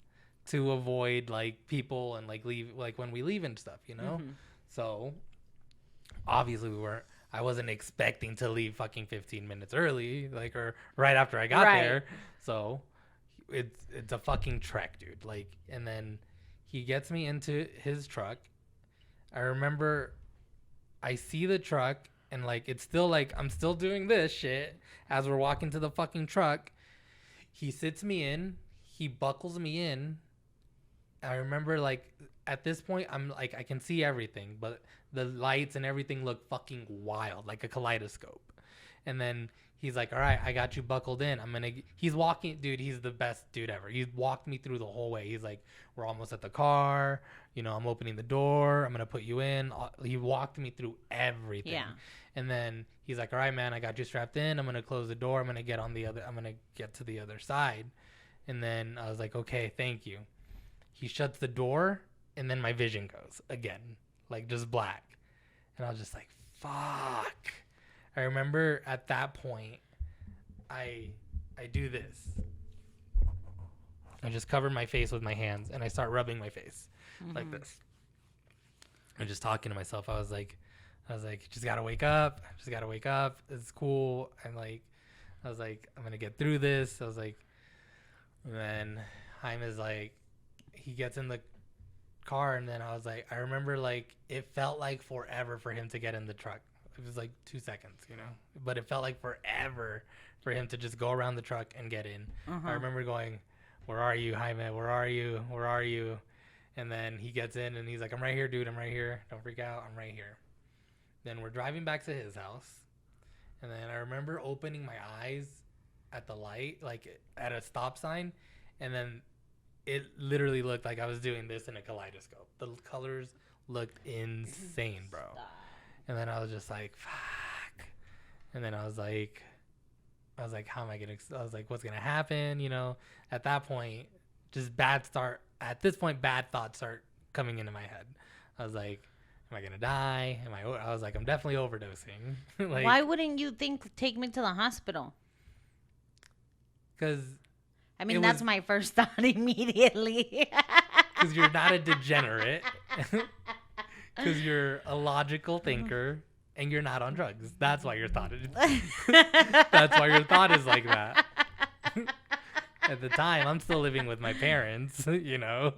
to avoid like people and like leave, like when we leave and stuff, you know? Mm-hmm. So obviously I wasn't expecting to leave fucking 15 minutes early, like, or right after I got there. So it's a fucking trek, dude. Like, and then he gets me into his truck. I remember I see the truck and like, it's still like, I'm still doing this shit as we're walking to the fucking truck. He sits me in. He buckles me in. I remember, like, at this point, I'm like, I can see everything, but the lights and everything look fucking wild, like a kaleidoscope. And then he's like, all right, I got you buckled in. He's walking, dude, he's the best dude ever. He walked me through the whole way. He's like, we're almost at the car. You know, I'm opening the door. I'm going to put you in. He walked me through everything. Yeah. And then he's like, all right, man, I got you strapped in. I'm going to close the door. I'm going to get to the other side. And then I was like, okay, thank you. He shuts the door, and then my vision goes again, like just black. And I was just like, fuck. I remember at that point, I do this. I just cover my face with my hands, and I start rubbing my face like this. I'm just talking to myself. I was like, just gotta wake up. Just gotta wake up. It's cool. I was like, I'm gonna get through this. I was like, and then Jaime's like, he gets in the car, and then I remember like it felt like forever for him to get in the truck. It was like 2 seconds, you know, but it felt like forever for him to just go around the truck and get in. I remember going, where are you, Jaime? Where are you? Where are you? And then he gets in and he's like, I'm right here, dude. I'm right here. Don't freak out. I'm right here. Then we're driving back to his house. And then I remember opening my eyes at the light, like at a stop sign. And then it literally looked like I was doing this in a kaleidoscope. The colors looked insane, bro. Stop. And then I was just like, fuck. And then I was like, how am I going to, I was like, what's going to happen? You know, at this point, bad thoughts start coming into my head. I was like, am I gonna die? I was like, I'm definitely overdosing. Like, why wouldn't you take me to the hospital? Because I mean, that's my first thought immediately. Because you're not a degenerate. Because you're a logical thinker. And you're not on drugs. That's why your thought is. That's why your thought is like that. At the time, I'm still living with my parents, you know.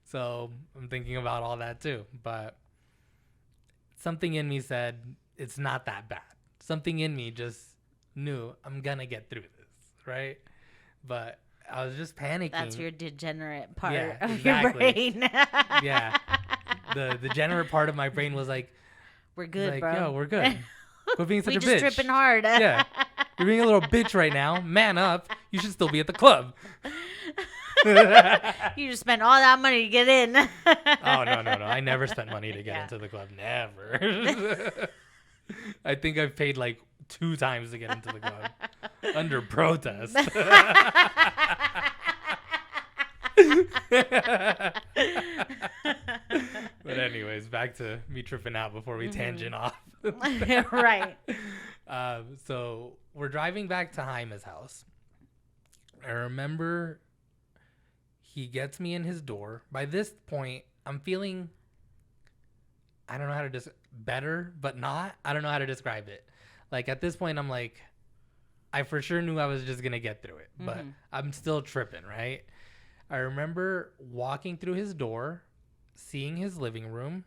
So I'm thinking about all that too. But something in me said it's not that bad. Something in me just knew I'm gonna get through this, right? But I was just panicking. That's your degenerate part Yeah, of exactly. your brain. Yeah. The degenerate part of my brain was like, we're good, like, bro. yo, we're good. Quit being such we a just bitch. tripping hard. Yeah. You're being a little bitch right now. Man up. You should still be at the club. You just spent all that money to get in. Oh, no. I never spent money to get into the club. Never. I think I've paid like 2 times to get into the club. Under protest. But anyways, back to me tripping out before we tangent off. Right. So we're driving back to Jaime's house. I remember he gets me in his door. By this point, I'm feeling, I don't know how to better, but not. I don't know how to describe it. Like at this point, I'm like, I for sure knew I was just going to get through it, but I'm still tripping, right? I remember walking through his door, seeing his living room.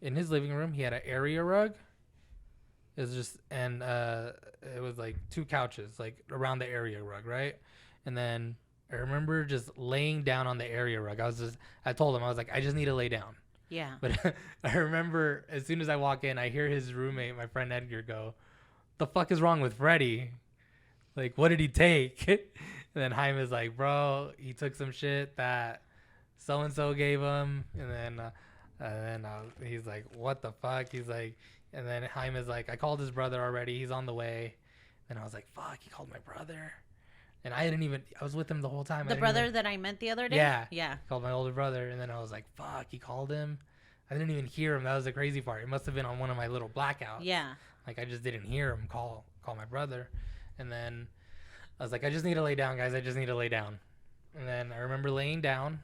In his living room, he had an area rug. It was just, and it was like 2 couches, like around the area rug, right? And then I remember just laying down on the area rug. I told him, I was like, I just need to lay down. Yeah. But I remember as soon as I walk in, I hear his roommate, my friend Edgar, go, "The fuck is wrong with Freddy? Like, what did he take?" And then Jaime's like, "Bro, he took some shit that so-and-so gave him." And then he's like, "What the fuck?" He's like, and then Jaime's like, "I called his brother already. He's on the way." And I was like, "Fuck, he called my brother." And I was with him the whole time. The brother that I met the other day? Yeah. Yeah. Called my older brother. And then I was like, fuck, he called him. I didn't even hear him. That was the crazy part. It must have been on one of my little blackouts. Yeah. Like I just didn't hear him call my brother. And then I was like, I just need to lay down, guys. I just need to lay down. And then I remember laying down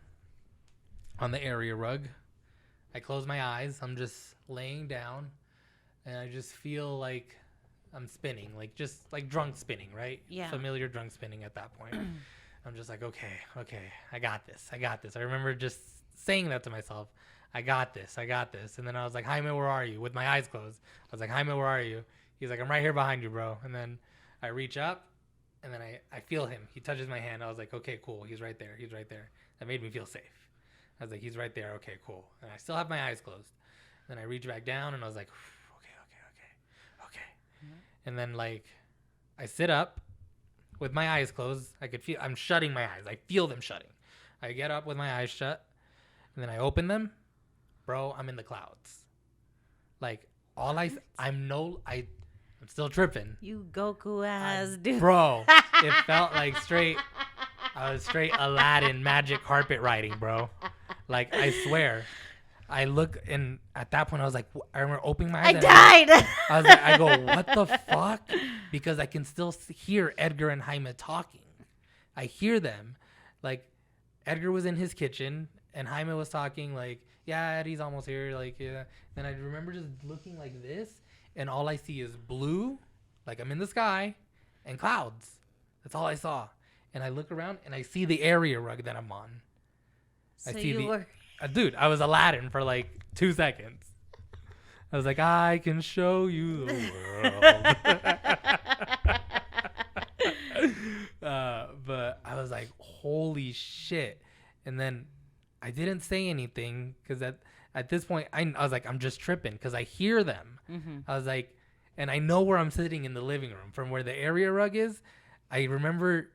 on the area rug. I close my eyes. I'm just laying down. And I just feel like I'm spinning, like just like drunk spinning, right? Yeah. Familiar drunk spinning at that point. I'm just like, okay, I got this. I remember just saying that to myself. I got this. And then I was like, Jaime, where are you? With my eyes closed. I was like, Jaime, where are you? He's like, I'm right here behind you, bro. And then I reach up and then I feel him. He touches my hand. I was like, okay, cool. He's right there. That made me feel safe. I was like, he's right there. Okay, cool. And I still have my eyes closed. Then I reach back down and I was like, okay. And then like I sit up with my eyes closed. I could feel I'm shutting my eyes. I feel them shutting. I get up with my eyes shut and then I open them. Bro, I'm in the clouds. Like I'm still tripping. You Goku ass dude. Bro, it felt like I was straight Aladdin magic carpet riding, bro. Like I swear. I look and at that point I was like, I remember opening my eyes. I go, what the fuck? Because I can still hear Edgar and Jaime talking. I hear them. Like Edgar was in his kitchen and Jaime was talking like, yeah, Eddie's almost here. Like, yeah. And I remember just looking like this and all I see is blue, like I'm in the sky, and clouds. That's all I saw. And I look around and I see the area rug that I'm on. Dude, I was Aladdin for like 2 seconds. I was like, I can show you the world. But I was like, holy shit. And then I didn't say anything because at this point, I was like, I'm just tripping because I hear them. Mm-hmm. I was like, and I know where I'm sitting in the living room from where the area rug is. I remember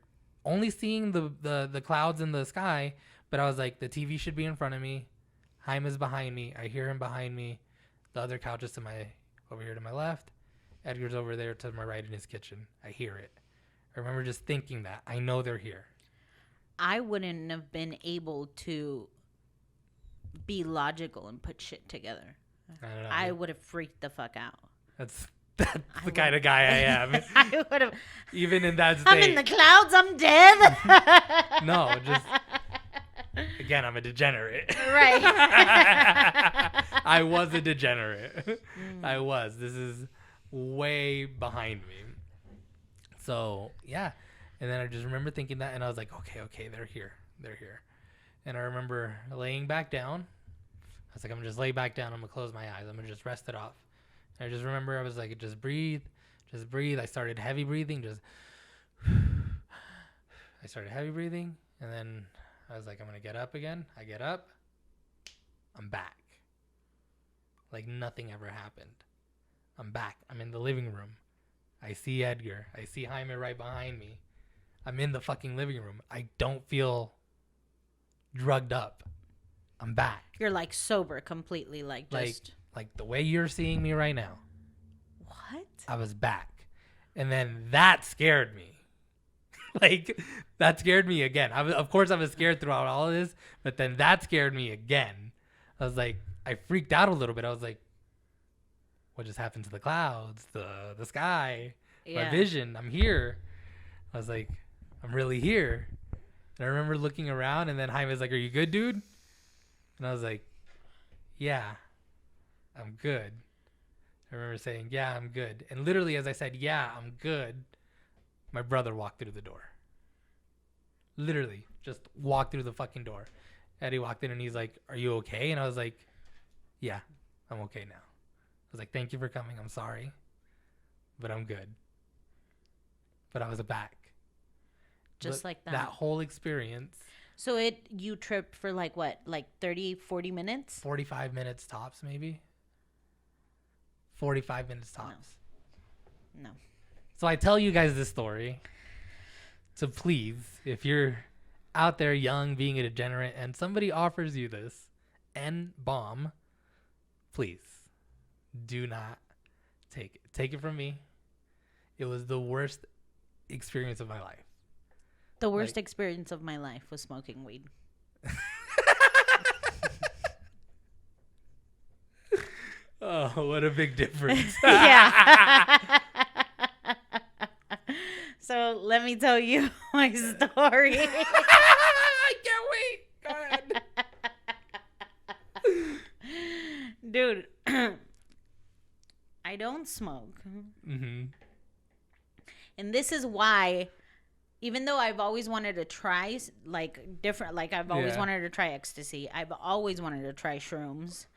only seeing the clouds in the sky. But I was like, the TV should be in front of me. Jaime's behind me. I hear him behind me. The other couch is over here to my left. Edgar's over there to my right in his kitchen. I hear it. I remember just thinking that. I know they're here. I wouldn't have been able to be logical and put shit together. I don't know. I would have freaked the fuck out. That's the kind of guy I am. I would have. Even in that state. I'm in the clouds. I'm dead. No, just again, I'm a degenerate. Right. I was a degenerate. I was. This is way behind me. So yeah, and then I just remember thinking that, and I was like, okay, they're here. And I remember laying back down. I was like, I'm gonna just lay back down. I'm gonna close my eyes. I'm gonna just rest it off. And I just remember I was like, just breathe. I started heavy breathing. I started heavy breathing, and then I was like, I'm gonna get up again. I get up. I'm back. Like nothing ever happened. I'm back. I'm in the living room. I see Edgar. I see Jaime right behind me. I'm in the fucking living room. I don't feel drugged up. I'm back. You're like sober completely, like just like the way you're seeing me right now. What? I was back. And then that scared me. Like that scared me again. Of course I was scared throughout all of this, but then that scared me again. I was like, I freaked out a little bit. I was like, what just happened to the clouds, the sky, my vision? I'm here. I was like, I'm really here. And I remember looking around, and then Jaime was like, are you good, dude? And I was like, yeah, I'm good. I remember saying, yeah, I'm good. And literally as I said, yeah, I'm good, my brother walked through the door. Literally just walked through the fucking door. Eddie walked in and he's like, are you okay? And I was like, yeah, I'm okay now. I was like, thank you for coming. I'm sorry, but I'm good. But I was back. Just like that. That whole experience. So you tripped for like what? Like 30, 40 minutes? 45 minutes tops, maybe. 45 minutes tops. No. So I tell you guys this story. So please, if you're out there young, being a degenerate, and somebody offers you this N-bomb, please do not take it. Take it from me. It was the worst experience of my life. The worst experience of my life was smoking weed. Oh, what a big difference. Yeah. So let me tell you my story. I can't wait. Go ahead. Dude, I don't smoke. Mm-hmm. And this is why, even though I've always wanted to try like different, like I've always wanted to try ecstasy. I've always wanted to try shrooms.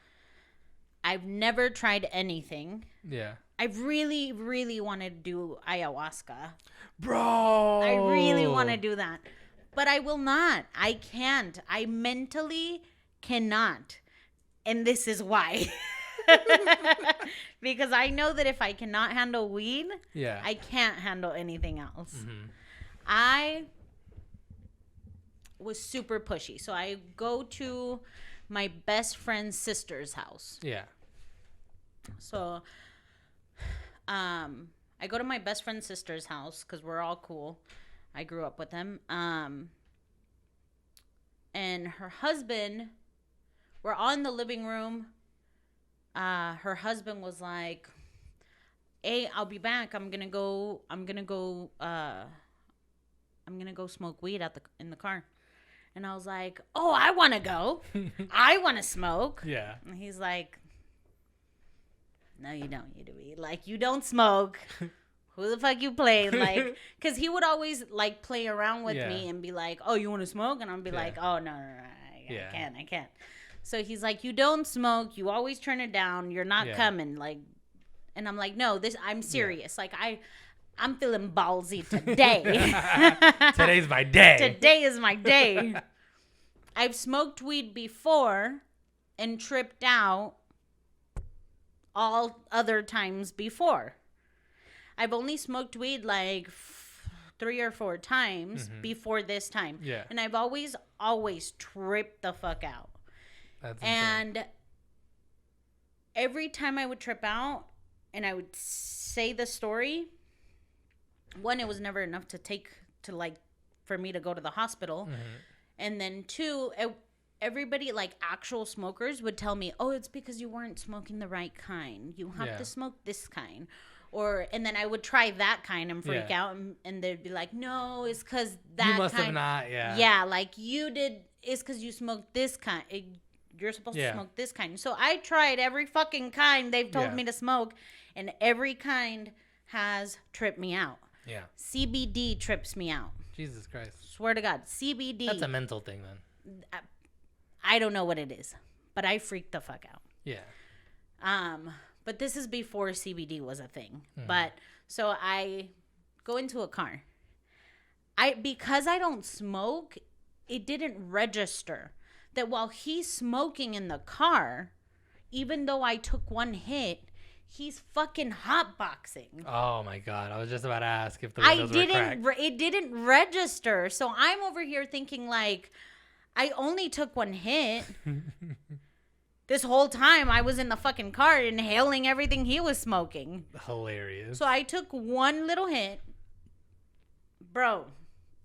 I've never tried anything. Yeah. I really, really want to do ayahuasca. Bro. I really want to do that. But I will not. I can't. I mentally cannot. And this is why. Because I know that if I cannot handle weed, I can't handle anything else. Mm-hmm. I was super pushy. So I go to my best friend's sister's house. Yeah. So I go to my best friend's sister's house because we're all cool. I grew up with them. And her husband, we're all in the living room. Her husband was like, hey, I'll be back. I'm gonna go smoke weed in the car. And I was like, oh, I want to go. I want to smoke. Yeah. And he's like, no, you don't, you do weed. Like, you don't smoke. Who the fuck you playing? Like, because he would always, like, play around with me and be like, oh, you want to smoke? And I'd be like, oh, no, I can't. So he's like, you don't smoke. You always turn it down. You're not coming. Like, and I'm like, no, I'm serious. Like, I'm feeling ballsy today. Today's my day. Today is my day. I've smoked weed before and tripped out all other times before. I've only smoked weed like 3 or 4 times before this time. Yeah. And I've always tripped the fuck out. That's insane. And every time I would trip out and I would say the story, one, it was never enough for me to go to the hospital. Mm-hmm. And then 2, everybody, like actual smokers, would tell me, oh, it's because you weren't smoking the right kind. You have to smoke this kind. And then I would try that kind and freak out, and they'd be like, no, it's because that you must have not, Yeah, like you did, it's because you smoked this kind. You're supposed to smoke this kind. So I tried every fucking kind they've told me to smoke, and every kind has tripped me out. Yeah. CBD trips me out. Jesus Christ. Swear to God, CBD. That's a mental thing then. I don't know what it is, but I freaked the fuck out. Yeah. But this is before CBD was a thing. But so I go into a car. Because I don't smoke, it didn't register that while he's smoking in the car, even though I took one hit, he's fucking hotboxing. Oh my God. I was just about to ask if the windows were cracked. It didn't register. So I'm over here thinking like, I only took one hit. This whole time I was in the fucking car inhaling everything he was smoking. Hilarious. So I took one little hit. Bro,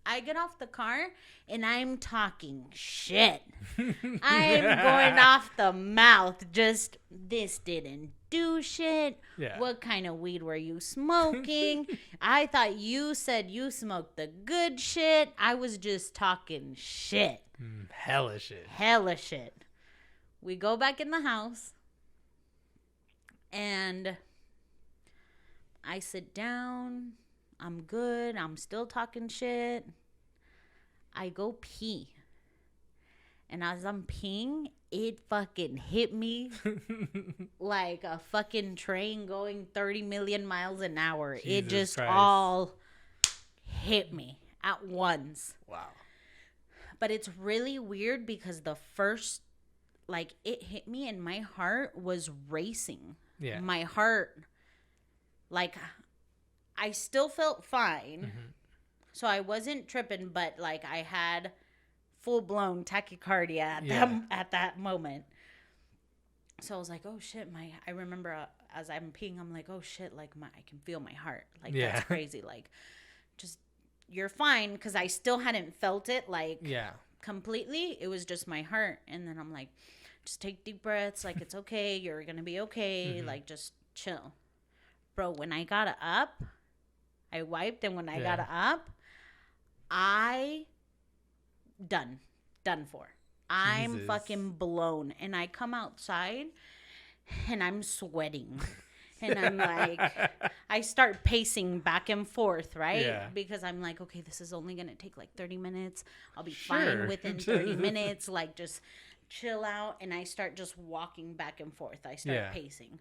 I get off the car and I'm talking shit. I'm going off the mouth. Just, this didn't do shit. Yeah. What kind of weed were you smoking? I thought you said you smoked the good shit. I was just talking shit. Hella shit. Hella shit. We go back in the house, and I sit down. I'm good. I'm still talking shit. I go pee. And as I'm peeing, it fucking hit me like a fucking train going 30 million miles an hour. Jesus it just Christ. all hit me at once. Wow. But it's really weird because the first, like, it hit me and my heart was racing. Yeah. My heart, like, I still felt fine. Mm-hmm. So I wasn't tripping, but, like, I had full-blown tachycardia at that moment. So I was like, oh, shit. I remember as I'm peeing, I'm like, oh, shit, like, I can feel my heart. Like, that's crazy. Like, just, you're fine, because I still hadn't felt it, like, completely. It was just my heart. And then I'm like, just take deep breaths. Like, it's okay. You're going to be okay. Mm-hmm. Like, just chill. Bro, when I got up, I wiped. And when I got up, done for. I'm fucking blown. And I come outside and I'm sweating. And I'm like, I start pacing back and forth, right? Yeah. Because I'm like, okay, this is only going to take like 30 minutes. I'll be fine within 30 minutes. Like, just chill out. And I start just walking back and forth. I start pacing.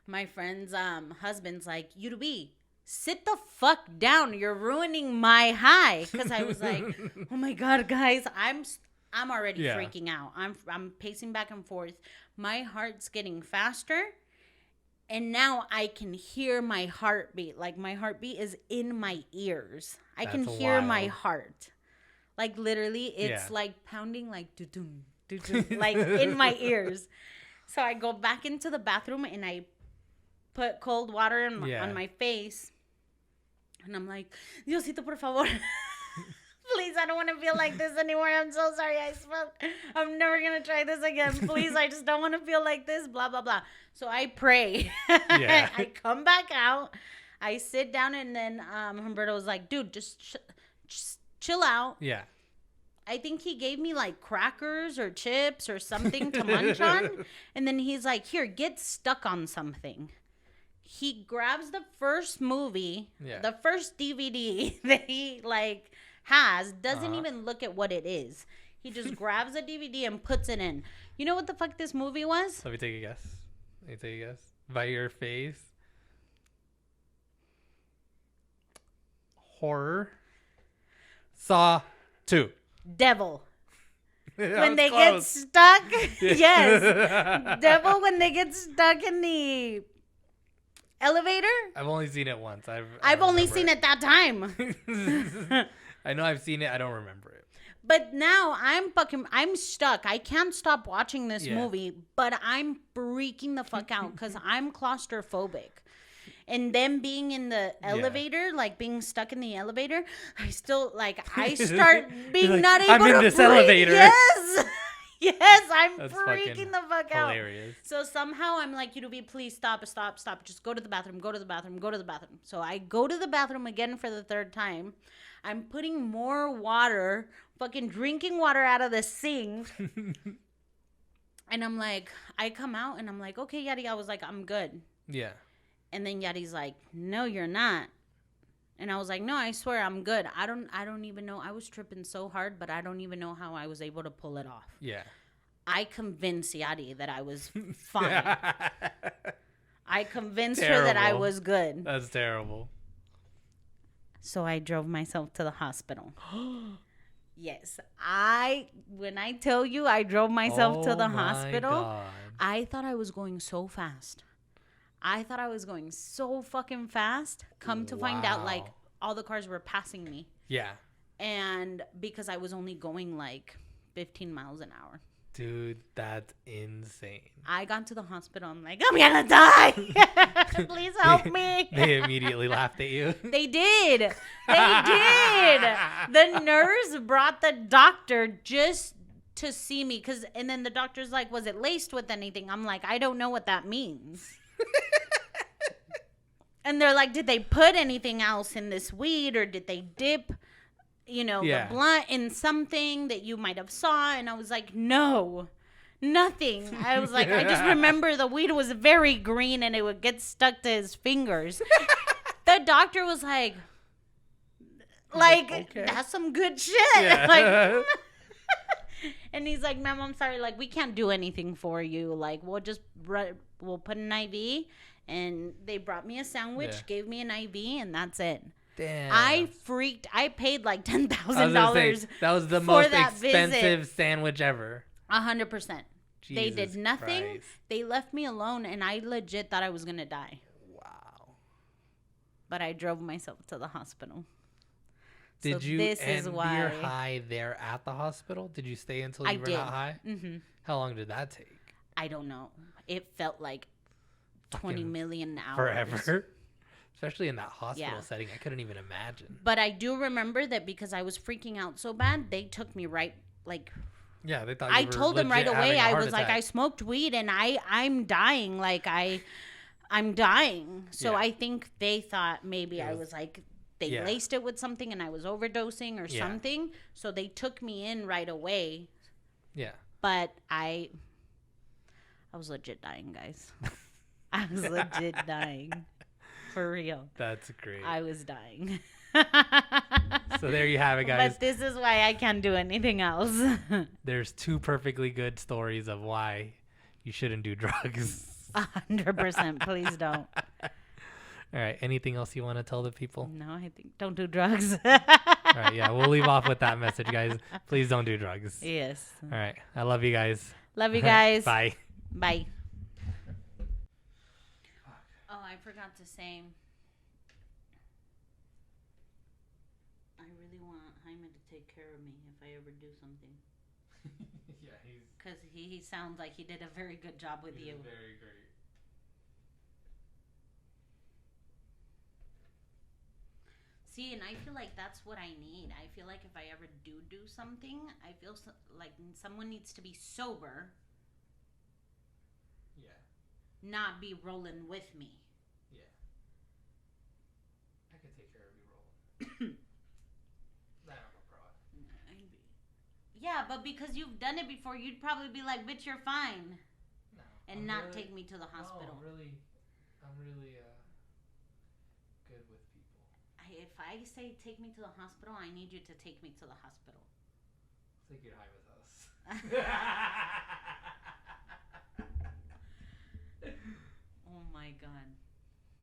My friend's husband's like, you to be, sit the fuck down. You're ruining my high. Because I was like, oh my God, guys, I'm already freaking out. I'm pacing back and forth. My heart's getting faster. And now I can hear my heartbeat. Like, my heartbeat is in my ears. I can hear my heart. Like, literally, it's like pounding, like, doo-doom, doo-doom, like, in my ears. So I go back into the bathroom and I put cold water on my face. And I'm like, Diosito, por favor. Please, I don't want to feel like this anymore. I'm so sorry I smoked. I'm never going to try this again. Please, I just don't want to feel like this. Blah, blah, blah. So I pray. Yeah. I come back out. I sit down, and then Humberto was like, dude, just chill out. Yeah. I think he gave me like crackers or chips or something to munch on. And then he's like, here, get stuck on something. He grabs the first movie, the first DVD that he like has, doesn't even look at what it is. He just grabs a DVD and puts it in. You know what the fuck this movie was? Let me take a guess. By your face. Horror. Saw 2. Devil. When they get stuck. Yes. Devil when they get stuck in the elevator. I've only seen it once. I've only seen it that time. I know I've seen it. I don't remember it. But now I'm stuck. I can't stop watching this movie, but I'm freaking the fuck out because I'm claustrophobic. And then being in the elevator, like being stuck in the elevator, I still like I start being like, not able I'm to in this breathe. Elevator. Yes. Yes, I'm That's freaking the fuck hilarious. Out. So somehow I'm like, please stop. Just go to the bathroom. Go to the bathroom. So I go to the bathroom again for the third time. I'm putting more water, fucking drinking water out of the sink. And I'm like, I come out and I'm like, okay, Yadi. I was like, I'm good. Yeah. And then Yadi's like, no, you're not. And I was like, no, I swear I'm good. I don't even know. I was tripping so hard, but I don't even know how I was able to pull it off. Yeah. I convinced Yadi that I was fine. I convinced her that I was good. That's terrible. So I drove myself to the hospital. Yes. When I tell you I drove myself to the hospital, God. I thought I was going so fast. I thought I was going so fucking fast. Come to find out, like, all the cars were passing me. Yeah. And because I was only going, like, 15 miles an hour. Dude, that's insane. I got to the hospital. I'm like, I'm going to die. Please help me. They immediately laughed at you. They did. They did. The nurse brought the doctor just to see me. And then the doctor's like, was it laced with anything? I'm like, I don't know what that means. And they're like, did they put anything else in this weed, or did they dip, the blunt in something that you might have saw? And I was like, no, nothing. I was like, I just remember the weed was very green and it would get stuck to his fingers. The doctor was like, okay. That's some good shit. Yeah. Like, and he's like, ma'am, I'm sorry. Like, we can't do anything for you. Like, we'll put an IV. And they brought me a sandwich, gave me an IV, and that's it. Damn. I freaked. I paid like $10,000. That was the most expensive sandwich ever. 100%. They did nothing. Christ. They left me alone, and I legit thought I was going to die. Wow. But I drove myself to the hospital. Did you end your high there at the hospital? Did you stay until you were not high? Mm-hmm. How long did that take? I don't know. It felt like 20 million hours. Forever. Especially in that hospital setting. I couldn't even imagine. But I do remember that because I was freaking out so bad, they took me right, like... Yeah, they thought I told them right away, I was like, I smoked weed and I'm dying. Like, I'm dying. So I think they thought maybe I was like... They laced it with something and I was overdosing or something. So they took me in right away. Yeah. But I was legit dying, guys. I was legit dying. For real. That's great. I was dying. So there you have it, guys. But this is why I can't do anything else. There's 2 perfectly good stories of why you shouldn't do drugs. 100%. Please don't. All right. Anything else you want to tell the people? No, I think don't do drugs. All right. Yeah, we'll leave off with that message, guys. Please don't do drugs. Yes. All right. I love you guys. Love you guys. Bye. Bye. Oh, I forgot to say. I really want Jaime to take care of me if I ever do something. Yeah, because he sounds like he did a very good job with you. Very great. See, and I feel like that's what I need. I feel like if I ever do something, I feel like someone needs to be sober. Yeah. Not be rolling with me. Yeah. I can take care of you rolling. I don't know, bro. Yeah, but because you've done it before, you'd probably be like, bitch, you're fine. No. And I'm not really, take me to the hospital. No, I'm really good with people. If I say take me to the hospital, I need you to take me to the hospital. Take your high with us. Oh my God.